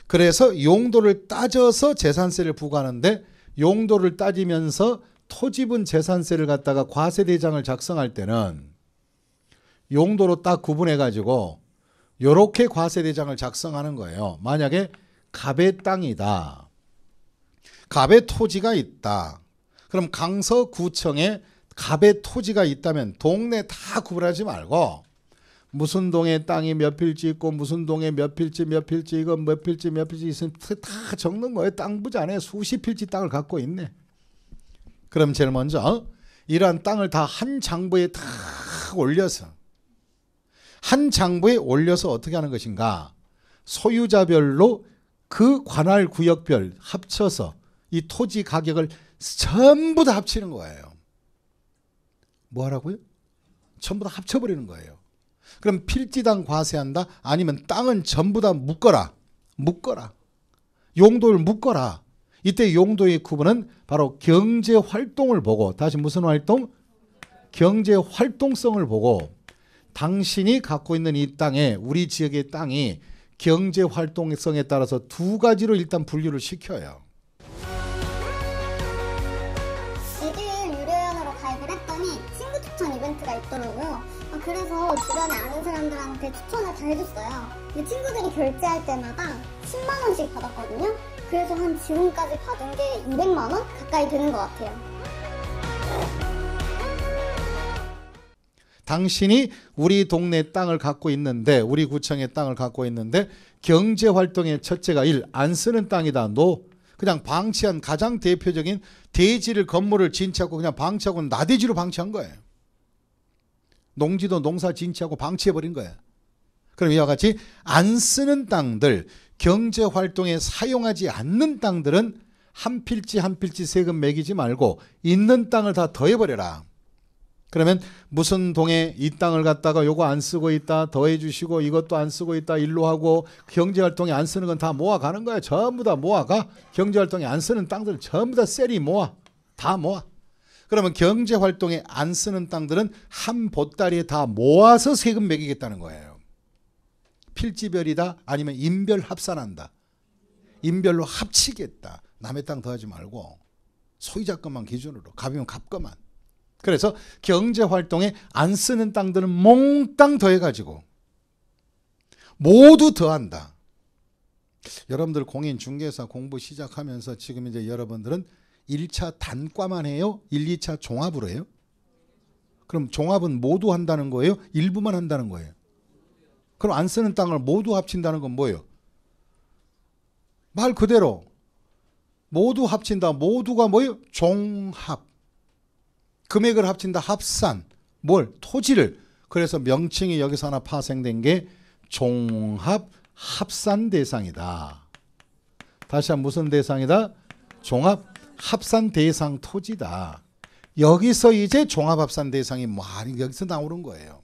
그래서 용도를 따져서 재산세를 부과하는데 용도를 따지면서 토지분 재산세를 갖다가 과세대장을 작성할 때는 용도로 딱 구분해 가지고 이렇게 과세대장을 작성하는 거예요. 만약에 갑의 땅이다. 갑의 토지가 있다. 그럼 강서구청에 갑의 토지가 있다면 동네 다 구분하지 말고 무슨 동에 땅이 몇 필지 있고 무슨 동에 몇 필지 이거 몇 필지 있으면 다 적는 거예요. 땅 부자 안에 수십 필지 땅을 갖고 있네. 그럼 제일 먼저 이러한 땅을 다 한 장부에 다 올려서 한 장부에 올려서 어떻게 하는 것인가? 소유자별로 그 관할 구역별 합쳐서 이 토지 가격을 전부 다 합치는 거예요. 뭐 하라고요? 전부 다 합쳐버리는 거예요. 그럼 필지당 과세한다? 아니면 땅은 전부 다 묶어라. 용도를 묶어라. 이때 용도의 구분은 바로 경제활동을 보고 다시 무슨 활동? 경제활동성을 보고 당신이 갖고 있는 이 땅에 우리 지역의 땅이 경제활동성에 따라서 두 가지로 일단 분류를 시켜요. 에듀윌 유료연으로 가입을 했더니 친구 추천 이벤트가 있더라고요. 그래서 주변에 아는 사람들한테 추천을 다 해줬어요. 근데 친구들이 결제할 때마다 10만 원씩 받았거든요. 그래서 한 지금까지 받은 게 200만 원 가까이 되는 것 같아요. 당신이 우리 동네 땅을 갖고 있는데 우리 구청의 땅을 갖고 있는데 경제활동의 첫째가 1. 안 쓰는 땅이다. 노. 그냥 방치한 가장 대표적인 대지를 건물을 진치하고 그냥 방치하고 나대지로 방치한 거예요. 농지도 농사 진치하고 방치해버린 거예요. 그럼 이와 같이 안 쓰는 땅들 경제활동에 사용하지 않는 땅들은 한 필지 한 필지 세금 매기지 말고 있는 땅을 다 더해버려라. 그러면 무슨 동에 이 땅을 갖다가 요거 안 쓰고 있다 더해 주시고 이것도 안 쓰고 있다 일로 하고 경제활동에 안 쓰는 건 다 모아가는 거야. 전부 다 모아가. 경제활동에 안 쓰는 땅들 전부 다 셀이 모아. 다 모아. 그러면 경제활동에 안 쓰는 땅들은 한 보따리에 다 모아서 세금 매기겠다는 거예요. 필지별이다 아니면 인별 합산한다. 인별로 합치겠다. 남의 땅 더하지 말고 소유자 것만 기준으로 갑이면 갑 것만. 그래서 경제활동에 안 쓰는 땅들은 몽땅 더해가지고 모두 더한다. 여러분들 공인중개사 공부 시작하면서 지금 이제 여러분들은 1차 단과만 해요? 1, 2차 종합으로 해요? 그럼 종합은 모두 한다는 거예요? 일부만 한다는 거예요? 그럼 안 쓰는 땅을 모두 합친다는 건 뭐예요? 말 그대로 모두 합친다. 모두가 뭐예요? 종합. 금액을 합친다. 합산. 뭘? 토지를. 그래서 명칭이 여기서 하나 파생된 게 종합 합산 대상이다. 다시 한번 무슨 대상이다? 종합 합산 대상 토지다. 여기서 이제 종합 합산 대상이 많이 여기서 나오는 거예요.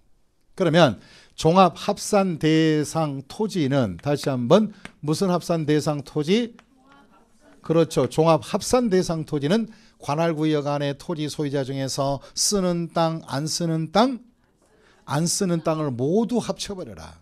그러면 종합 합산 대상 토지는 다시 한번 무슨 합산 대상 토지? 그렇죠. 종합 합산 대상 토지는 관할구역 안에 토지 소유자 중에서 쓰는 땅, 안 쓰는 땅, 안 쓰는 땅을 모두 합쳐버려라.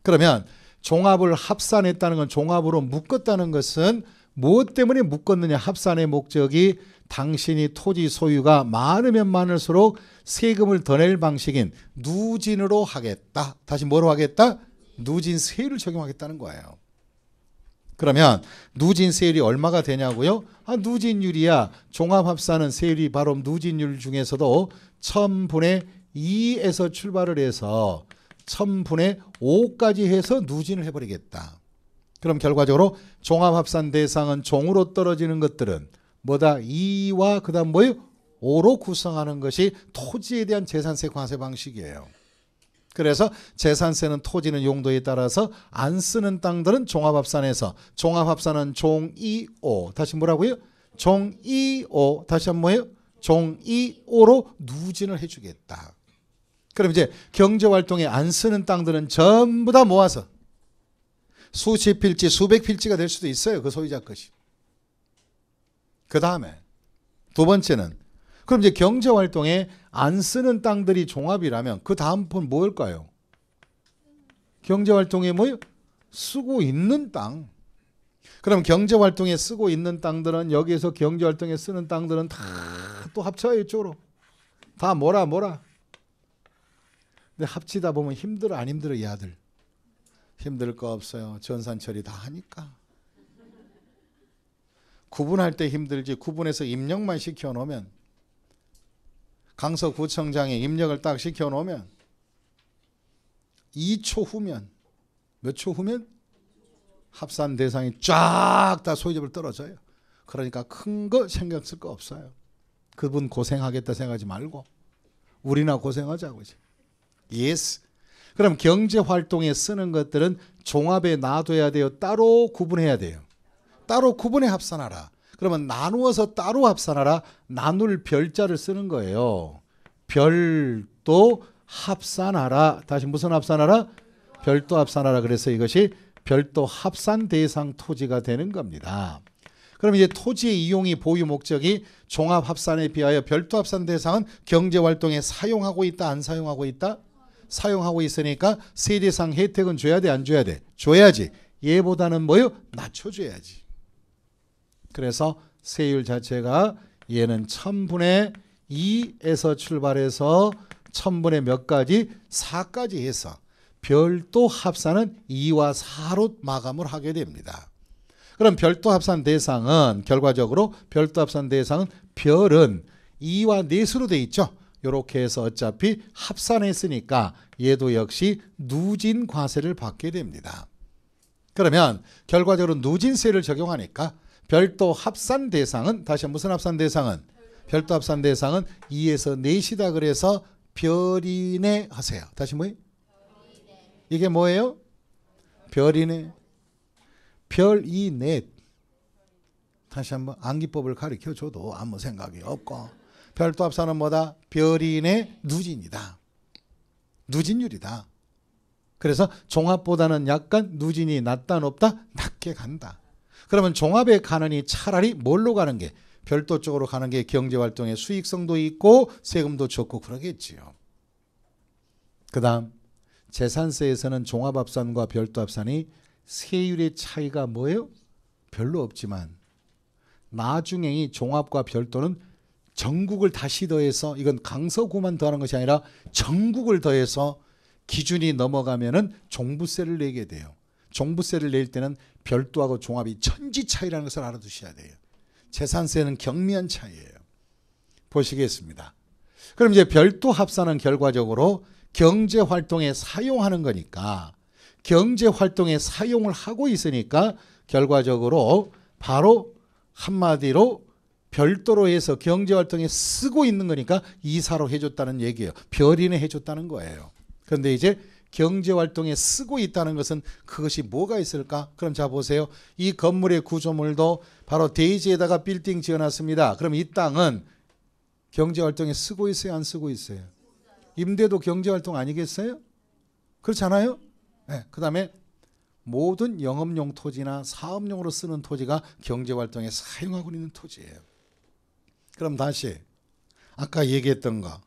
그러면 종합을 합산했다는 건 종합으로 묶었다는 것은 무엇 때문에 묶었느냐? 합산의 목적이 당신이 토지 소유가 많으면 많을수록 세금을 더 낼 방식인 누진으로 하겠다. 다시 뭐로 하겠다? 누진세율을 적용하겠다는 거예요. 그러면 누진세율이 얼마가 되냐고요? 누진율이야. 종합합산은 세율이 바로 누진율 중에서도 1000분의 2에서 출발을 해서 1000분의 5까지 해서 누진을 해버리겠다. 그럼 결과적으로 종합합산 대상은 종으로 떨어지는 것들은 뭐다? 2와 그 다음 뭐예요? 5로 구성하는 것이 토지에 대한 재산세 과세 방식이에요. 그래서 재산세는 토지는 용도에 따라서 안 쓰는 땅들은 종합합산에서 종합합산은 종2오 다시 뭐라고요? 종2오 다시 한번 뭐예요? 종2오로 누진을 해주겠다. 그럼 이제 경제활동에 안 쓰는 땅들은 전부 다 모아서 수십 필지 수백 필지가 될 수도 있어요. 그 소유자 것이. 그 다음에 두 번째는 그럼 이제 경제활동에 안 쓰는 땅들이 종합이라면 그 다음 번 뭘까요? 경제활동에 뭐예요? 쓰고 있는 땅. 그럼 경제활동에 쓰고 있는 땅들은 여기에서 경제활동에 쓰는 땅들은 다 또 합쳐요. 이쪽으로. 다 뭐라. 근데 합치다 보면 힘들어 안 힘들어 이 아들? 힘들 거 없어요. 전산 처리 다 하니까. 구분할 때 힘들지 구분해서 입력만 시켜놓으면 강서구청장에 입력을 딱 시켜놓으면 2초 후면 몇 초 후면 합산 대상이 쫙 다 소유자별 떨어져요. 그러니까 큰 거 신경 쓸 거 없어요. 그분 고생하겠다 생각하지 말고 우리나 고생하자고. 예스. 그럼 경제활동에 쓰는 것들은 종합에 놔둬야 돼요. 따로 구분해야 돼요. 따로 구분해 합산하라. 그러면 나누어서 따로 합산하라. 나눌 별자를 쓰는 거예요. 별도 합산하라. 다시 무슨 합산하라? 별도 합산하라. 그래서 이것이 별도 합산 대상 토지가 되는 겁니다. 그럼 이제 토지의 이용이 보유 목적이 종합 합산에 비하여 별도 합산 대상은 경제활동에 사용하고 있다 안 사용하고 있다? 사용하고 있으니까 세대상 혜택은 줘야 돼 안 줘야 돼? 줘야지. 얘보다는 뭐요? 낮춰줘야지. 그래서 세율 자체가 얘는 1000분의 2에서 출발해서 1000분의 몇 가지? 4까지 해서 별도 합산은 2와 4로 마감을 하게 됩니다. 그럼 별도 합산 대상은 결과적으로 별도 합산 대상은 별은 2와 4수로 돼 있죠. 이렇게 해서 어차피 합산했으니까 얘도 역시 누진 과세를 받게 됩니다. 그러면 결과적으로 누진세를 적용하니까 별도 합산 대상은 다시 무슨 합산 대상은 별도 합산 대상은 2에서 4시다. 그래서 별이네 하세요. 다시 뭐예요? 이게 뭐예요? 별이네. 별이 넷. 다시 한번 암기법을 가르쳐줘도 아무 생각이 없고 별도 합산은 뭐다? 별이네 누진이다. 누진율이다. 그래서 종합보다는 약간 누진이 낮다 높다? 낮게 간다. 그러면 종합에 가느니 차라리 뭘로 가는 게? 별도 쪽으로 가는 게 경제활동의 수익성도 있고 세금도 적고 그러겠지요. 그 다음 재산세에서는 종합합산과 별도합산이 세율의 차이가 뭐예요? 별로 없지만 나중에 이 종합과 별도는 전국을 다시 더해서, 이건 강서구만 더하는 것이 아니라 전국을 더해서 기준이 넘어가면은 종부세를 내게 돼요. 종부세를 낼 때는 별도하고 종합이 천지 차이라는 것을 알아두셔야 돼요. 재산세는 경미한 차이예요. 보시겠습니다. 그럼 이제 별도 합산은 결과적으로 경제활동에 사용하는 거니까, 경제활동에 사용을 하고 있으니까 결과적으로 바로 한마디로 별도로 해서 경제활동에 쓰고 있는 거니까 이사로 해줬다는 얘기예요. 별인에 해줬다는 거예요. 그런데 이제 경제활동에 쓰고 있다는 것은 그것이 뭐가 있을까? 그럼 자 보세요. 이 건물의 구조물도 바로 대지에다가 빌딩 지어놨습니다. 그럼 이 땅은 경제활동에 쓰고 있어요? 안 쓰고 있어요? 임대도 경제활동 아니겠어요? 그렇잖아요? 네. 그 다음에 모든 영업용 토지나 사업용으로 쓰는 토지가 경제활동에 사용하고 있는 토지예요. 그럼 다시 아까 얘기했던 거,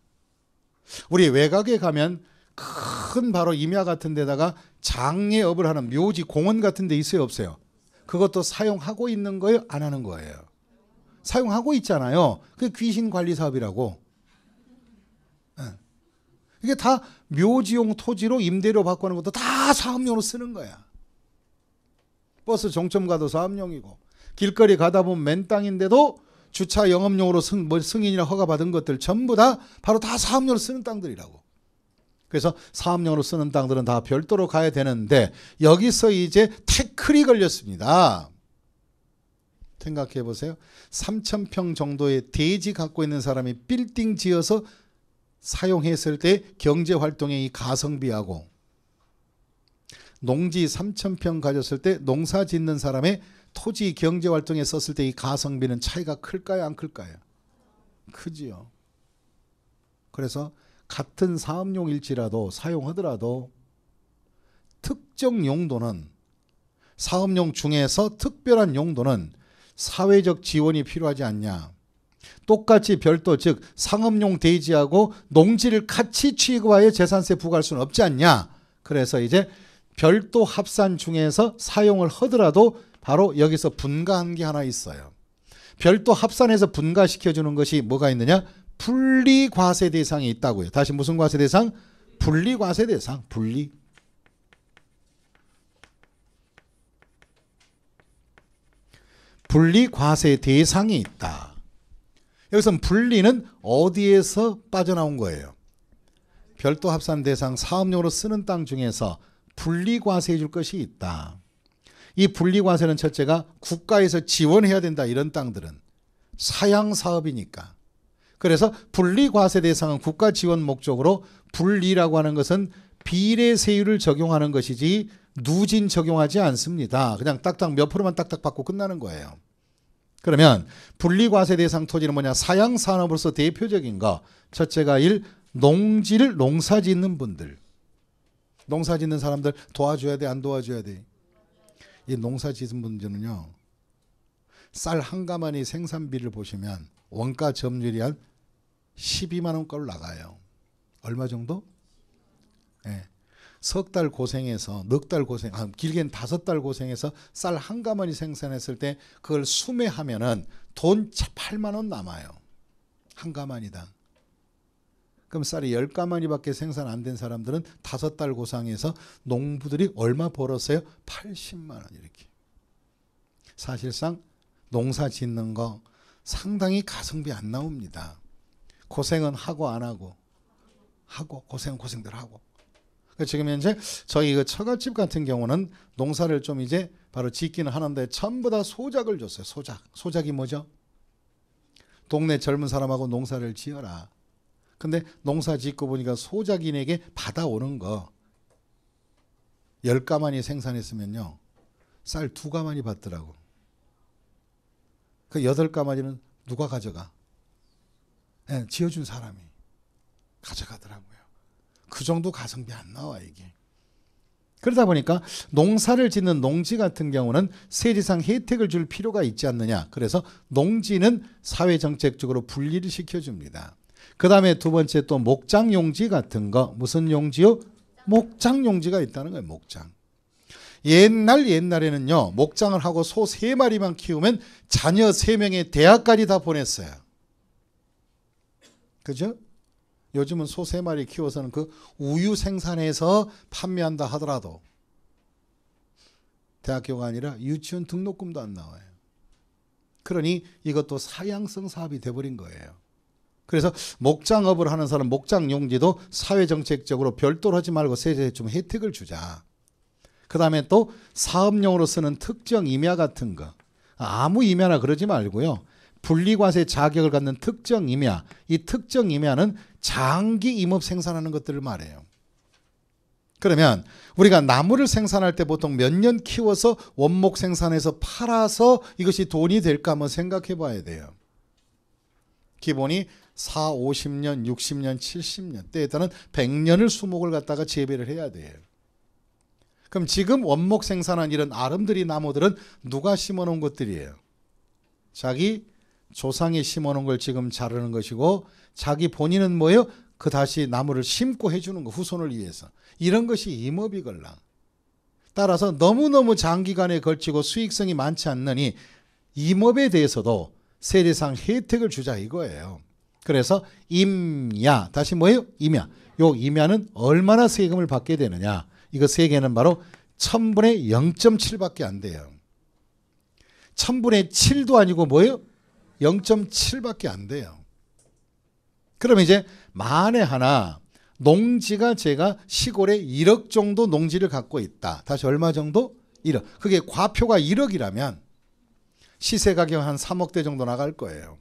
우리 외곽에 가면 큰 바로 임야 같은 데다가 장례업을 하는 묘지 공원 같은 데 있어요, 없어요? 그것도 사용하고 있는 거예요, 안 하는 거예요? 사용하고 있잖아요. 그게 귀신관리사업이라고. 이게 다 묘지용 토지로 임대료 받고 하는 것도 다 사업용으로 쓰는 거야. 버스 종점 가도 사업용이고, 길거리 가다 보면 맨 땅인데도 주차 영업용으로 승인이나 허가 받은 것들 전부 다 바로 다 사업용으로 쓰는 땅들이라고. 그래서 사업용으로 쓰는 땅들은 다 별도로 가야 되는데 여기서 이제 태클이 걸렸습니다. 생각해 보세요. 3,000평 정도의 대지 갖고 있는 사람이 빌딩 지어서 사용했을 때 경제활동의 이 가성비하고 농지 3,000평 가졌을 때 농사 짓는 사람의 토지 경제활동에 썼을 때 이 가성비는 차이가 클까요, 안 클까요? 크지요. 그래서 같은 사업용일지라도 사용하더라도 특정 용도는, 사업용 중에서 특별한 용도는 사회적 지원이 필요하지 않냐. 똑같이 별도, 즉 상업용 대지하고 농지를 같이 취급하여 재산세 부과할 수는 없지 않냐. 그래서 이제 별도 합산 중에서 사용을 하더라도 바로 여기서 분가한 게 하나 있어요. 별도 합산해서 분가시켜주는 것이 뭐가 있느냐? 분리과세 대상이 있다고요. 다시 무슨 과세 대상? 분리과세 대상. 분리과세 대상이 있다. 여기서 분리는 어디에서 빠져나온 거예요? 별도 합산 대상 사업용으로 쓰는 땅 중에서 분리과세해 줄 것이 있다. 이 분리과세는 첫째가 국가에서 지원해야 된다. 이런 땅들은 사양사업이니까. 그래서 분리과세 대상은 국가 지원 목적으로, 분리라고 하는 것은 비례세율을 적용하는 것이지 누진 적용하지 않습니다. 그냥 딱딱 몇 프로만 딱딱 받고 끝나는 거예요. 그러면 분리과세 대상 토지는 뭐냐? 사양산업으로서 대표적인 거, 첫째가 농지를 농사 짓는 분들, 농사 짓는 사람들 도와줘야 돼, 안 도와줘야 돼? 이 농사 짓는 분들은요, 쌀 한 가마니 생산비를 보시면 원가 점유율이 한 12만 원꼴 나가요. 얼마 정도? 석 달 고생해서, 넉 달 고생, 길게는 5달 고생해서 쌀 한 가마니 생산했을 때 그걸 수매하면은 돈 8만 원 남아요. 한 가마니당. 그럼 쌀이 10가마니밖에 생산 안 된 사람들은 5달 고생해서 농부들이 얼마 벌었어요? 80만 원 이렇게. 사실상 농사 짓는 거 상당히 가성비 안 나옵니다. 고생은 하고 안 하고, 고생은 고생대로 하고. 지금 현재 저희 그 처갓집 같은 경우는 농사를 좀 이제 바로 짓기는 하는데 전부 다 소작을 줬어요. 소작이 뭐죠? 동네 젊은 사람하고 농사를 지어라. 근데 농사 짓고 보니까 소작인에게 받아오는 거 10가마니 생산했으면요, 쌀 2가마니 받더라고. 그 8가마니는 누가 가져가? 지어준 사람이 가져가더라고요. 그 정도 가성비 안 나와 이게. 그러다 보니까 농사를 짓는 농지 같은 경우는 세제상 혜택을 줄 필요가 있지 않느냐. 그래서 농지는 사회정책적으로 분리를 시켜줍니다. 그 다음에 두 번째 또 목장용지 같은 거. 무슨 용지요? 목장용지가 있다는 거예요. 목장. 옛날에는요. 목장을 하고 소 3마리만 키우면 자녀 3명의 대학까지 다 보냈어요. 그죠? 요즘은 소 3마리 키워서는 그 우유 생산해서 판매한다 하더라도 대학교가 아니라 유치원 등록금도 안 나와요. 그러니 이것도 사양성 사업이 돼버린 거예요. 그래서 목장업을 하는 사람 목장용지도 사회정책적으로 별도로 하지 말고 세제에 좀 혜택을 주자. 그 다음에 또 사업용으로 쓰는 특정 임야 같은 거, 아무 임야나 그러지 말고요. 분리과세 자격을 갖는 특정 임야, 이 특정 임야는 장기 임업 생산하는 것들을 말해요. 그러면 우리가 나무를 생산할 때 보통 몇 년 키워서 원목 생산해서 팔아서 이것이 돈이 될까 한번 생각해 봐야 돼요. 기본이 4, 50년, 60년, 70년 때에 따른 100년을 수목을 갖다가 재배를 해야 돼요. 그럼 지금 원목 생산한 이런 아름드리 나무들은 누가 심어놓은 것들이에요? 자기 조상이 심어놓은 걸 지금 자르는 것이고 자기 본인은 뭐예요? 그 다시 나무를 심고 해주는 거, 후손을 위해서. 이런 것이 임업이걸랑. 따라서 너무너무 장기간에 걸치고 수익성이 많지 않느니 임업에 대해서도 세대상 혜택을 주자 이거예요. 그래서 임야, 다시 뭐예요? 임야. 요 임야는 얼마나 세금을 받게 되느냐. 이거 세계는 바로 1000분의 0.7밖에 안 돼요. 1000분의 7도 아니고 뭐예요? 0.7밖에 안 돼요. 그럼 이제 만에 하나 농지가 제가 시골에 1억 정도 농지를 갖고 있다. 다시 얼마 정도? 1억. 그게 과표가 1억이라면 시세 가격 한 3억대 정도 나갈 거예요.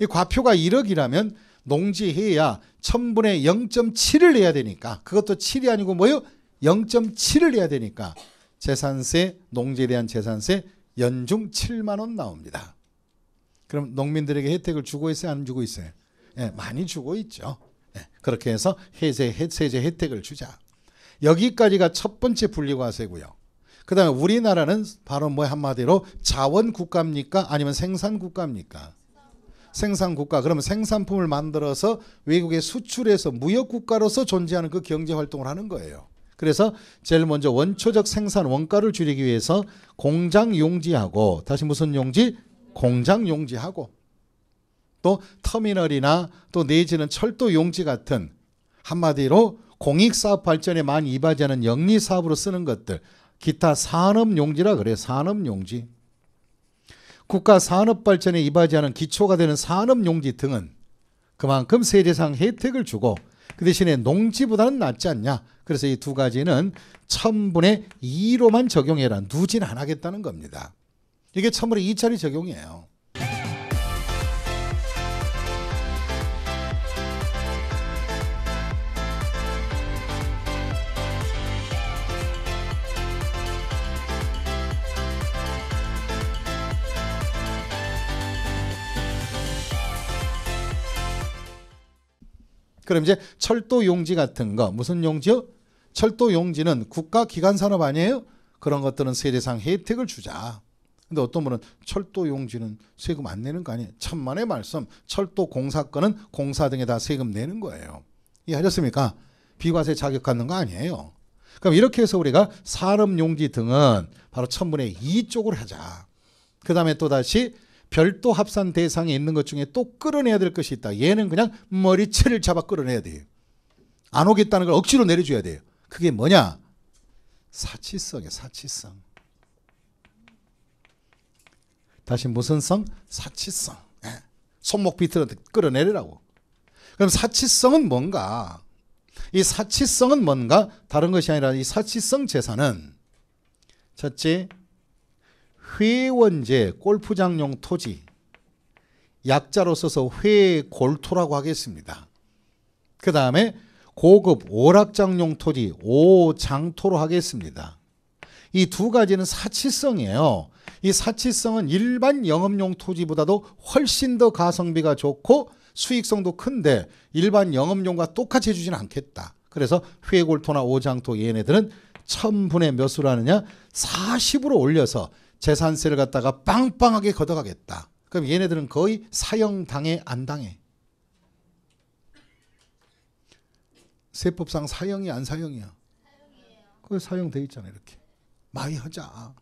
이 과표가 1억이라면 농지해야 1000분의 0.7을 내야 되니까, 그것도 7이 아니고 뭐예요? 0.7을 내야 되니까 재산세, 농지에 대한 재산세 연중 7만 원 나옵니다. 그럼 농민들에게 혜택을 주고 있어요? 안 주고 있어요? 예, 많이 주고 있죠. 예, 그렇게 해서 세제 혜택을 주자. 여기까지가 첫 번째 분리과세고요. 그 다음에 우리나라는 바로 뭐 한마디로 자원국가입니까? 아니면 생산국가입니까? 생산국가. 그러면 생산품을 만들어서 외국에 수출해서 무역국가로서 존재하는 그 경제활동을 하는 거예요. 그래서 제일 먼저 원초적 생산 원가를 줄이기 위해서 공장용지하고, 다시 무슨 용지? 공장용지하고, 또 터미널이나 또 내지는 철도용지 같은 한마디로 공익사업 발전에 많이 이바지하는 영리사업으로 쓰는 것들, 기타 산업용지라 그래요. 산업용지. 국가 산업발전에 이바지하는 기초가 되는 산업용지 등은 그만큼 세대상 혜택을 주고 그 대신에 농지보다는 낫지 않냐. 그래서 이 두 가지는 1000분의 2로만 적용해라. 누진 안 하겠다는 겁니다. 이게 1000분의 2짜리 적용이에요. 그럼 이제 철도 용지 같은 거, 무슨 용지요? 철도 용지는 국가 기관 산업 아니에요? 그런 것들은 세대상 혜택을 주자. 근데 어떤 분은 철도 용지는 세금 안 내는 거 아니에요? 천만의 말씀. 철도 공사권은 공사 등에 다 세금 내는 거예요. 이해하셨습니까? 비과세 자격 갖는 거 아니에요. 그럼 이렇게 해서 우리가 산업용지 등은 바로 1000분의 2 쪽으로 하자. 그 다음에 또 다시 별도 합산 대상에 있는 것 중에 또 끌어내야 될 것이 있다. 얘는 그냥 머리채를 잡아 끌어내야 돼요. 안 오겠다는 걸 억지로 내려줘야 돼요. 그게 뭐냐? 사치성이에요. 사치성. 다시 무슨 성? 사치성. 손목 비틀어 끌어내리라고. 그럼 사치성은 뭔가? 이 사치성은 뭔가? 다른 것이 아니라 이 사치성 재산은 첫째, 회원제 골프장용 토지, 약자로 써서 회골토라고 하겠습니다. 그 다음에 고급 오락장용 토지 오장토로 하겠습니다. 이 두 가지는 사치성이에요. 이 사치성은 일반 영업용 토지보다도 훨씬 더 가성비가 좋고 수익성도 큰데 일반 영업용과 똑같이 해주지는 않겠다. 그래서 회골토나 오장토 얘네들은 1000분의 몇으로 하느냐? 40으로 올려서 재산세를 갖다가 빵빵하게 걷어가겠다. 그럼 얘네들은 거의 사형 당해 안 당해? 세법상 사형이 안 사형이야? 그게 사형돼 있잖아. 이렇게 많이 하자.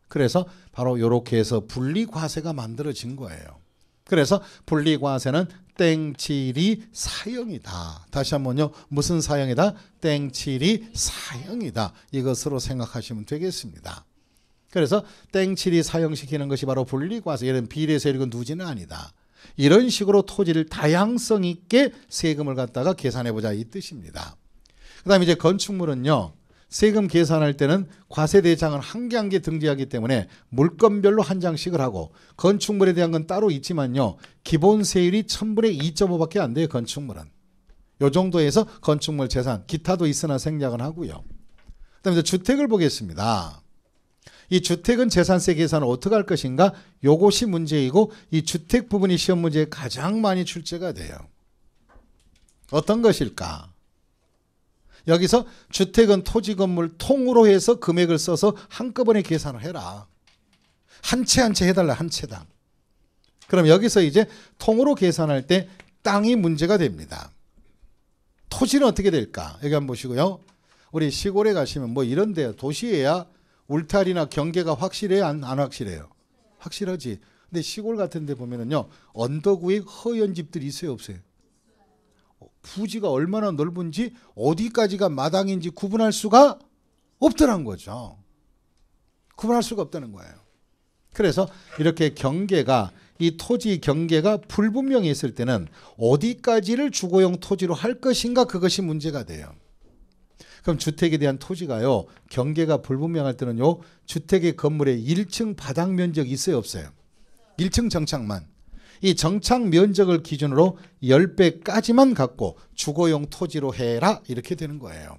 그래서 바로 이렇게 해서 분리과세가 만들어진 거예요. 그래서 분리과세는 땡칠이 사형이다. 다시 한번요. 무슨 사형이다? 땡칠이 사형이다. 이것으로 생각하시면 되겠습니다. 그래서 땡칠이 사형시키는 것이 바로 분리과세. 얘는 비례세율이고 누지는 아니다. 이런 식으로 토지를 다양성 있게 세금을 갖다가 계산해보자 이 뜻입니다. 그 다음에 이제 건축물은요. 세금 계산할 때는 과세 대장은 한 개 한 개 등재하기 때문에 물건별로 한 장씩을 하고 건축물에 대한 건 따로 있지만요. 기본 세율이 1000분의 2.5밖에 안 돼요. 건축물은. 요 정도에서 건축물 재산 기타도 있으나 생략은 하고요. 그 다음에 주택을 보겠습니다. 이 주택은 재산세 계산을 어떻게 할 것인가? 요것이 문제이고 이 주택 부분이 시험 문제에 가장 많이 출제가 돼요. 어떤 것일까? 여기서 주택은 토지 건물 통으로 해서 금액을 써서 한꺼번에 계산을 해라. 한 채 한 채 해달라. 한 채당. 그럼 여기서 이제 통으로 계산할 때 땅이 문제가 됩니다. 토지는 어떻게 될까? 여기 한번 보시고요. 우리 시골에 가시면 뭐 이런 데요. 도시에야 울타리나 경계가 확실해요? 안 확실해요? 확실하지. 근데 시골 같은 데 보면은요. 언덕 위에 허연 집들이 있어요? 없어요? 부지가 얼마나 넓은지 어디까지가 마당인지 구분할 수가 없더란 거죠. 구분할 수가 없다는 거예요. 그래서 이렇게 경계가 이 토지 경계가 불분명히 있을 때는 어디까지를 주거용 토지로 할 것인가 그것이 문제가 돼요. 그럼 주택에 대한 토지가요. 경계가 불분명할 때는요. 주택의 건물에 1층 바닥 면적이 있어요? 없어요? 1층 정착만. 이 정착 면적을 기준으로 10배까지만 갖고 주거용 토지로 해라 이렇게 되는 거예요.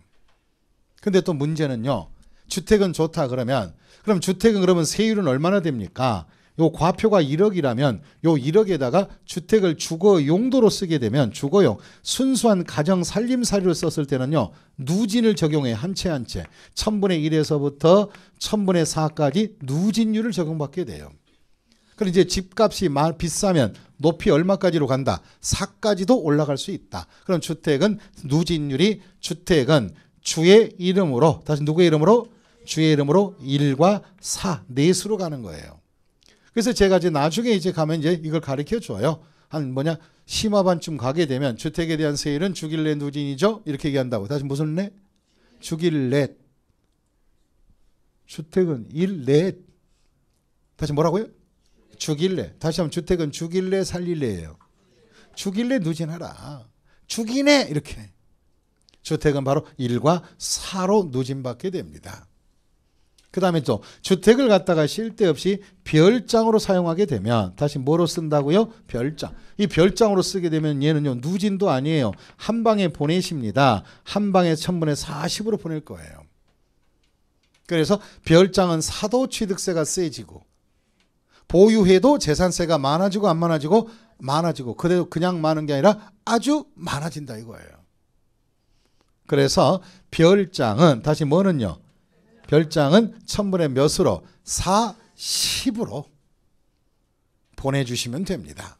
근데 또 문제는요. 주택은 좋다 그러면 그럼 주택은 그러면 세율은 얼마나 됩니까? 요 과표가 1억이라면 요 1억에다가 주택을 주거 용도로 쓰게 되면 주거용 순수한 가정 살림살이로 썼을 때는요. 누진을 적용해 한 채 한 채 1000분의 1에서부터 1000분의 4까지 누진율을 적용받게 돼요. 그럼 이제 집값이 비싸면 높이 얼마까지로 간다? 4까지도 올라갈 수 있다. 그럼 주택은 누진율이 주택은 주의 이름으로 다시 누구의 이름으로? 주의 이름으로 1과 4 넷으로 가는 거예요. 그래서 제가 이제 나중에 이제 가면 이제 이걸 가르쳐 줘요. 한 심화반쯤 가게 되면 주택에 대한 세율은 주길래 누진이죠? 이렇게 얘기한다고. 다시 무슨 내? 주길래. 주택은 1넷. 다시 뭐라고요? 주길래. 다시 한번 주택은 주길래 살릴래예요. 주길래 누진하라. 주기네 이렇게. 주택은 바로 1과 4로 누진받게 됩니다. 그 다음에 또 주택을 갖다가 쉴 데 없이 별장으로 사용하게 되면 다시 뭐로 쓴다고요? 별장. 이 별장으로 쓰게 되면 얘는요 누진도 아니에요. 한 방에 보내십니다. 한 방에 1000분의 40으로 보낼 거예요. 그래서 별장은 사도 취득세가 세지고 보유해도 재산세가 많아지고 안 많아지고? 많아지고 그래도 그냥 많은 게 아니라 아주 많아진다 이거예요. 그래서 별장은 다시 뭐는요? 별장은 1000분의 몇으로? 40으로 보내주시면 됩니다.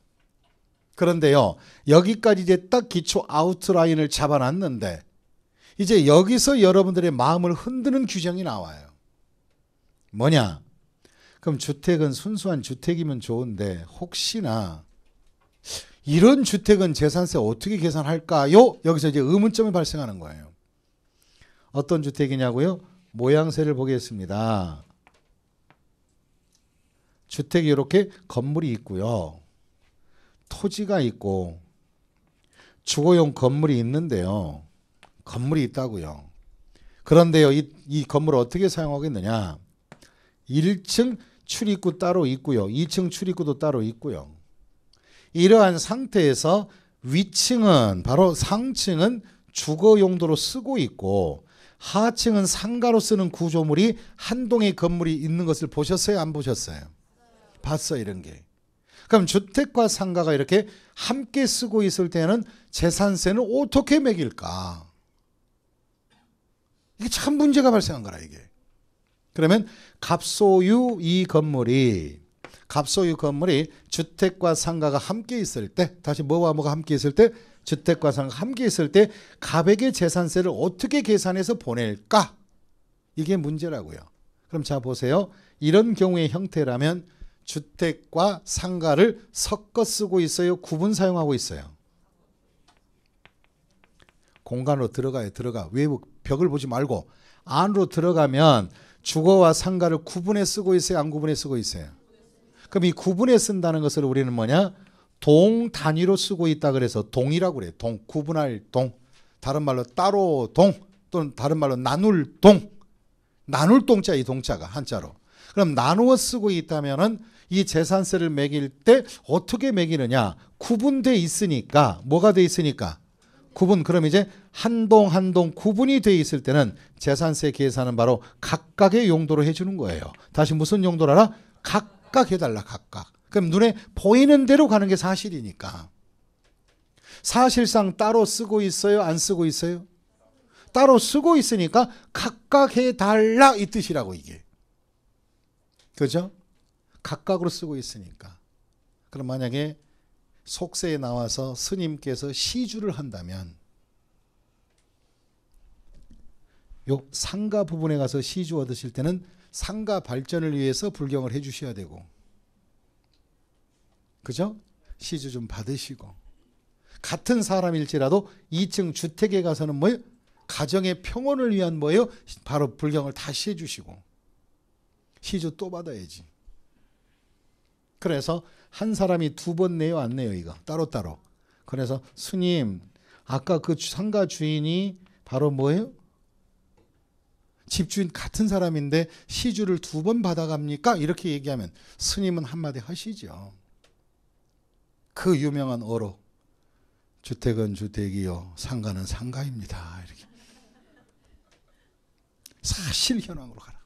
그런데요. 여기까지 이제 딱 기초 아웃라인을 잡아놨는데 이제 여기서 여러분들의 마음을 흔드는 규정이 나와요. 뭐냐? 그럼 주택은 순수한 주택이면 좋은데 혹시나 이런 주택은 재산세 어떻게 계산할까요? 여기서 이제 의문점이 발생하는 거예요. 어떤 주택이냐고요? 모양새를 보겠습니다. 주택이 이렇게 건물이 있고요. 토지가 있고 주거용 건물이 있는데요. 건물이 있다고요. 그런데요. 이 건물을 어떻게 사용하겠느냐? 1층 출입구 따로 있고요. 2층 출입구도 따로 있고요. 이러한 상태에서 위층은 바로 상층은 주거 용도로 쓰고 있고 하층은 상가로 쓰는 구조물이 한 동의 건물이 있는 것을 보셨어요? 안 보셨어요? 봤어요. 이런 게. 그럼 주택과 상가가 이렇게 함께 쓰고 있을 때는 재산세는 어떻게 매길까? 이게 참 문제가 발생한 거라 이게. 그러면 갑소유 이 건물이 갑소유 건물이 주택과 상가가 함께 있을 때, 다시 뭐와 뭐가 함께 있을 때, 주택과 상가가 함께 있을 때 갑에게 재산세를 어떻게 계산해서 보낼까? 이게 문제라고요. 그럼 자 보세요. 이런 경우의 형태라면 주택과 상가를 섞어 쓰고 있어요? 구분 사용하고 있어요? 공간으로 들어가요. 들어가. 외부 벽을 보지 말고 안으로 들어가면 주거와 상가를 구분해 쓰고 있어요? 안 구분해 쓰고 있어요? 그럼 이 구분해 쓴다는 것을 우리는 뭐냐? 동 단위로 쓰고 있다 그래서 동이라고 그래요. 동, 구분할 동. 다른 말로 따로 동 또는 다른 말로 나눌 동. 나눌 동자 이 동자가 한자로. 그럼 나누어 쓰고 있다면은 이 재산세를 매길 때 어떻게 매기느냐? 구분돼 있으니까 뭐가 돼 있으니까? 구분. 그럼 이제 한 동 한 동 구분이 돼 있을 때는 재산세 계산은 바로 각각의 용도로 해주는 거예요. 다시 무슨 용도로 알아? 각각 해달라. 각각. 그럼 눈에 보이는 대로 가는 게 사실이니까. 사실상 따로 쓰고 있어요? 안 쓰고 있어요? 따로 쓰고 있으니까 각각 해달라 이 뜻이라고 이게. 그죠? 각각으로 쓰고 있으니까. 그럼 만약에 속세에 나와서 스님께서 시주를 한다면 요 상가 부분에 가서 시주 얻으실 때는 상가 발전을 위해서 불경을 해 주셔야 되고, 그죠? 시주 좀 받으시고, 같은 사람일지라도 2층 주택에 가서는 뭐예요? 가정의 평온을 위한 뭐예요? 바로 불경을 다시 해 주시고, 시주 또 받아야지. 그래서 한 사람이 2번 내요, 안 내요, 이거? 따로따로. 그래서 스님, 아까 그 상가 주인이 바로 뭐예요? 집주인 같은 사람인데 시주를 2번 받아갑니까? 이렇게 얘기하면 스님은 한마디 하시죠. 그 유명한 어로, 주택은 주택이요, 상가는 상가입니다. 이렇게. 사실 현황으로 가라.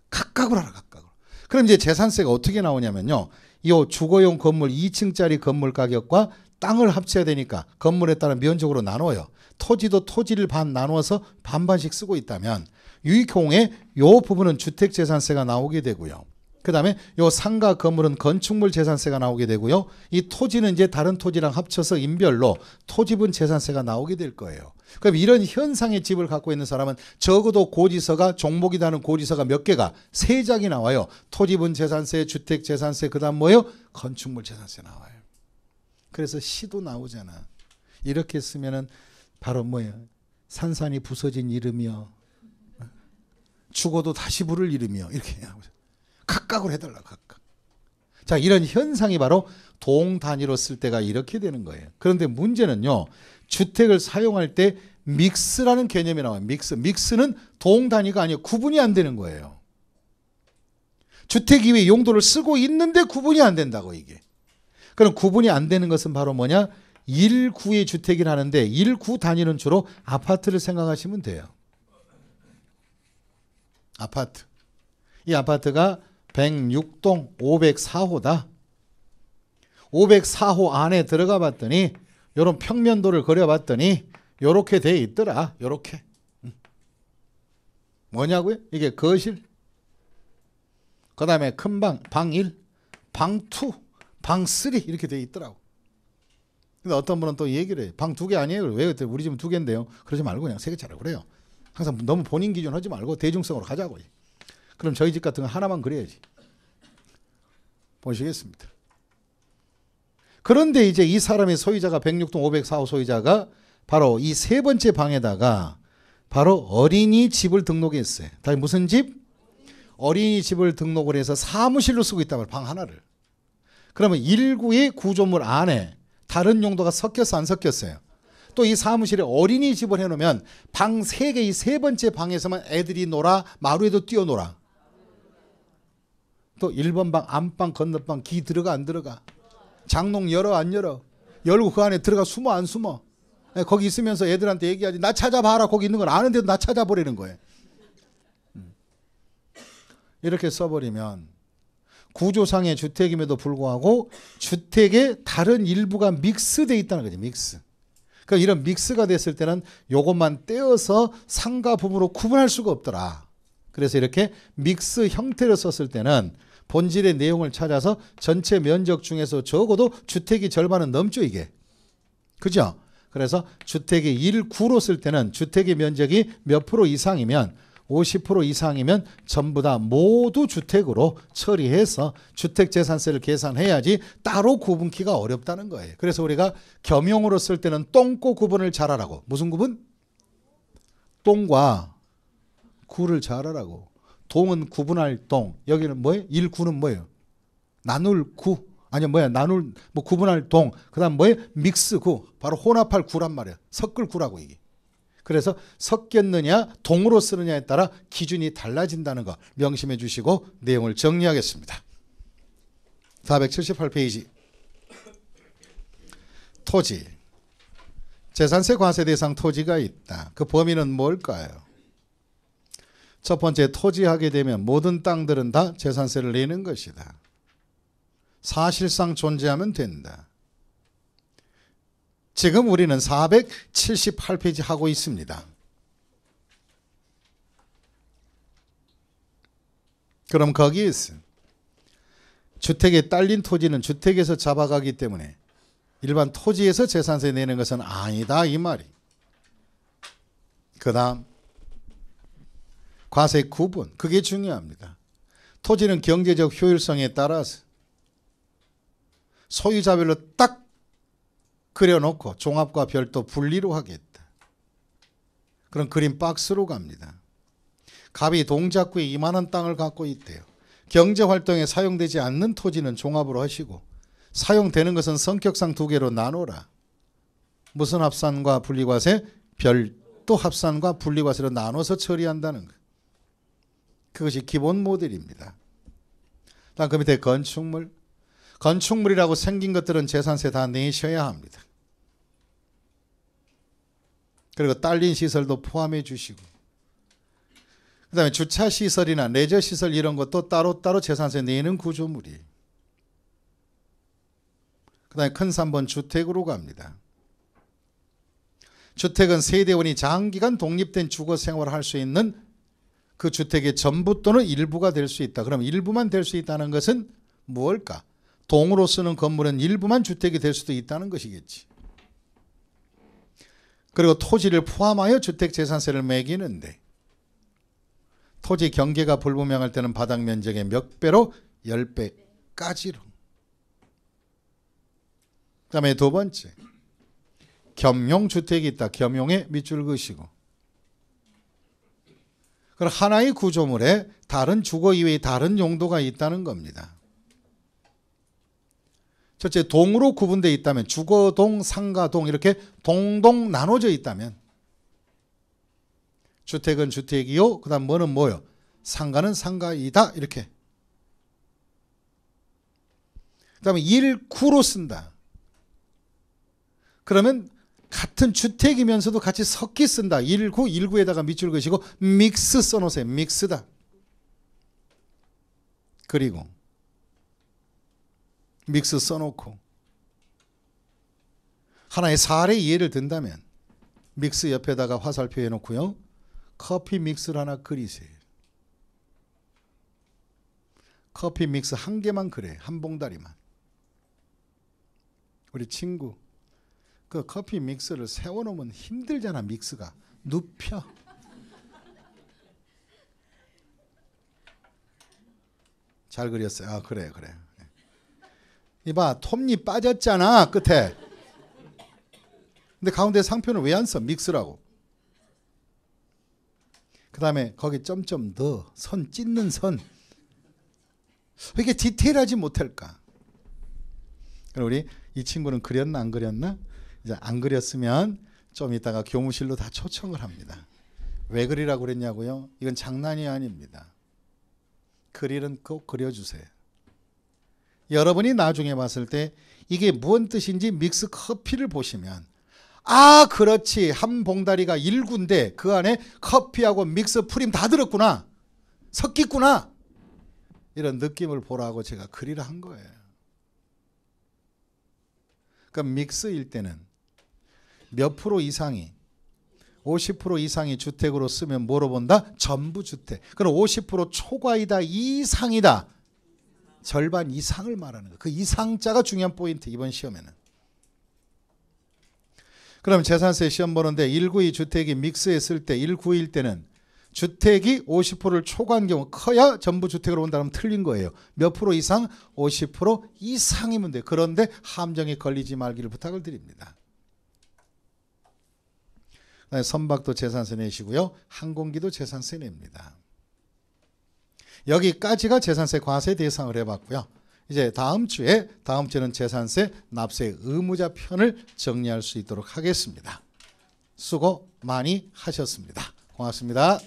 각각으로 하라, 각각으로. 그럼 이제 재산세가 어떻게 나오냐면요. 이 주거용 건물 2층짜리 건물 가격과 땅을 합쳐야 되니까 건물에 따라 면적으로 나눠요. 토지도 토지를 반 나누어서 반반씩 쓰고 있다면 이 경우에 이 부분은 주택재산세가 나오게 되고요. 그 다음에 이 상가 건물은 건축물 재산세가 나오게 되고요. 이 토지는 이제 다른 토지랑 합쳐서 인별로 토지분 재산세가 나오게 될 거예요. 그럼 이런 현상의 집을 갖고 있는 사람은 적어도 고지서가, 종목이라는 고지서가 몇 개가? 3장이 나와요. 토지분 재산세, 주택재산세, 그 다음 뭐예요? 건축물 재산세 나와요. 그래서 시도 나오잖아. 이렇게 쓰면은 바로 뭐예요? 산산이 부서진 이름이요, 죽어도 다시 부를 이름이요, 이렇게 나오죠. 각각으로 해달라, 각각. 자, 이런 현상이 바로 동 단위로 쓸 때가 이렇게 되는 거예요. 그런데 문제는요, 주택을 사용할 때 믹스라는 개념이 나와요. 믹스는 동 단위가 아니고 구분이 안 되는 거예요. 주택 이외의 용도를 쓰고 있는데 구분이 안 된다고, 이게. 그럼 구분이 안 되는 것은 바로 뭐냐? 1구의 주택이라 하는데 1구 단위는 주로 아파트를 생각하시면 돼요. 아파트. 이 아파트가 106동 504호다. 504호 안에 들어가 봤더니 이런 평면도를 그려봤더니 이렇게 돼 있더라. 이렇게. 뭐냐고요? 이게 거실. 그 다음에 큰 방, 방 1, 방 2, 방 3 이렇게 돼 있더라고. 근데 어떤 분은 또 얘기를 해요. 방 2개 아니에요? 왜? 우리 집은 2개인데요. 그러지 말고 그냥 3개 차라고 그래요. 항상 너무 본인 기준 하지 말고 대중성으로 가자고. 그럼 저희 집 같은 거 하나만 그려야지. 보시겠습니다. 그런데 이제 이 사람의 소유자가 106동 504호 소유자가 바로 이 3번째 방에다가 바로 어린이집을 등록했어요. 다시 무슨 집? 어린이집을 등록을 해서 사무실로 쓰고 있단 말이에요. 방 하나를. 그러면 1구의 구조물 안에 다른 용도가 섞였어, 안 섞였어요? 또 이 사무실에 어린이집을 해놓으면 방 3개, 이 3번째 방에서만 애들이 놀아? 마루에도 뛰어놀아? 또 1번 방, 안방, 건너방, 기 들어가, 안 들어가? 장롱 열어, 안 열어? 열고 그 안에 들어가 숨어, 안 숨어? 거기 있으면서 애들한테 얘기하지. 나 찾아봐라. 거기 있는 건 아는데도 나 찾아보라는 거예요. 이렇게 써버리면 구조상의 주택임에도 불구하고 주택의 다른 일부가 믹스되어 있다는 거죠. 믹스. 그러니까 이런 믹스가 됐을 때는 이것만 떼어서 상가 부부로 구분할 수가 없더라. 그래서 이렇게 믹스 형태로 썼을 때는 본질의 내용을 찾아서 전체 면적 중에서 적어도 주택이 절반은 넘죠, 이게. 그죠? 그래서 주택이 1구로 쓸 때는 주택의 면적이 몇 프로 이상이면 50% 이상이면 전부 다 모두 주택으로 처리해서 주택재산세를 계산해야지 따로 구분키가 어렵다는 거예요. 그래서 우리가 겸용으로 쓸 때는 똥꼬 구분을 잘하라고. 무슨 구분? 똥과 구를 잘하라고. 동은 구분할 동. 여기는 뭐예요? 1구는 뭐예요? 나눌 구. 아니 뭐야? 나눌 뭐 구분할 동. 그다음 뭐예요? 믹스 구. 바로 혼합할 구란 말이에요. 섞을 구라고 이게. 그래서 섞였느냐 동으로 쓰느냐에 따라 기준이 달라진다는 거 명심해 주시고 내용을 정리하겠습니다. 478페이지. 토지. 재산세 과세 대상 토지가 있다. 그 범위는 뭘까요? 첫 번째, 토지하게 되면 모든 땅들은 다 재산세를 내는 것이다. 사실상 존재하면 된다. 지금 우리는 478페이지 하고 있습니다. 그럼 거기에서 주택에 딸린 토지는 주택에서 잡아가기 때문에 일반 토지에서 재산세 내는 것은 아니다 이 말이. 그 다음 과세 구분, 그게 중요합니다. 토지는 경제적 효율성에 따라서 소유자별로 딱 그려놓고 종합과 별도 분리로 하겠다. 그럼 그림 박스로 갑니다. 갑이 동작구에 이만한 땅을 갖고 있대요. 경제활동에 사용되지 않는 토지는 종합으로 하시고 사용되는 것은 성격상 두 개로 나눠라. 무슨 합산과 분리과세? 별도 합산과 분리과세로 나눠서 처리한다는 것. 그것이 기본 모델입니다. 다음 그 밑에 건축물. 건축물이라고 생긴 것들은 재산세 다 내셔야 합니다. 그리고 딸린 시설도 포함해 주시고 그 다음에 주차시설이나 레저시설 이런 것도 따로따로 재산세 내는 구조물이에요. 그 다음에 큰 3번 주택으로 갑니다. 주택은 세대원이 장기간 독립된 주거 생활을 할 수 있는 그 주택의 전부 또는 일부가 될 수 있다. 그럼 일부만 될 수 있다는 것은 무엇일까? 동으로 쓰는 건물은 일부만 주택이 될 수도 있다는 것이겠지. 그리고 토지를 포함하여 주택재산세를 매기는데 토지 경계가 불분명할 때는 바닥 면적의 몇 배로? 10배까지로. 그 다음에 두 번째, 겸용주택이 있다. 겸용에 밑줄 그으시고 그럼 하나의 구조물에 다른 주거 이외의 다른 용도가 있다는 겁니다. 첫째, 동으로 구분되어 있다면 주거동, 상가동 이렇게 동동 나눠져 있다면 주택은 주택이요. 그 다음 뭐는 뭐요? 상가는 상가이다. 이렇게. 그 다음에 1구로 쓴다. 그러면 같은 주택이면서도 같이 섞이 쓴다. 1구, 1구에다가 밑줄 그으시고 믹스 써놓으세요. 믹스다. 그리고 믹스 써놓고 하나의 사례 예를 든다면 믹스 옆에다가 화살표 해놓고요. 커피 믹스를 하나 그리세요. 커피 믹스 한 개만 그래. 한 봉다리만. 우리 친구 그 커피 믹스를 세워놓으면 힘들잖아. 믹스가 눕혀. 잘 그렸어요. 아 그래. 이봐 톱니 빠졌잖아 끝에. 근데 가운데 상표는 왜 안 써? 믹스라고. 그 다음에 거기 점점 더 선 찢는 선. 왜 이렇게 디테일하지 못할까? 그럼 우리 이 친구는 그렸나 안 그렸나? 이제 안 그렸으면 좀 이따가 교무실로 다 초청을 합니다. 왜 그리라고 그랬냐고요? 이건 장난이 아닙니다. 그릴은 꼭 그려주세요. 여러분이 나중에 봤을 때 이게 무슨 뜻인지 믹스 커피를 보시면 아 그렇지 한 봉다리가 1구인데 그 안에 커피하고 믹스 프림 다 들었구나. 섞였구나. 이런 느낌을 보라고 제가 그리라 한 거예요. 그러니까 믹스일 때는 몇 프로 이상이 50% 이상이 주택으로 쓰면 뭐로 본다? 전부 주택. 그럼 50% 초과이다, 이상이다. 절반 이상을 말하는 거예요. 그 이상자가 중요한 포인트, 이번 시험에는. 그럼 재산세 시험 보는데 192 주택이 믹스했을 때 192일 때는 주택이 50%를 초과한 경우 커야 전부 주택으로 본다면 틀린 거예요. 몇 프로 이상? 50% 이상이면 돼요. 그런데 함정에 걸리지 말기를 부탁을 드립니다. 선박도 재산세 내시고요. 항공기도 재산세 냅니다. 여기까지가 재산세 과세 대상을 해봤고요. 이제 다음 주에는 재산세 납세 의무자 편을 정리할 수 있도록 하겠습니다. 수고 많이 하셨습니다. 고맙습니다.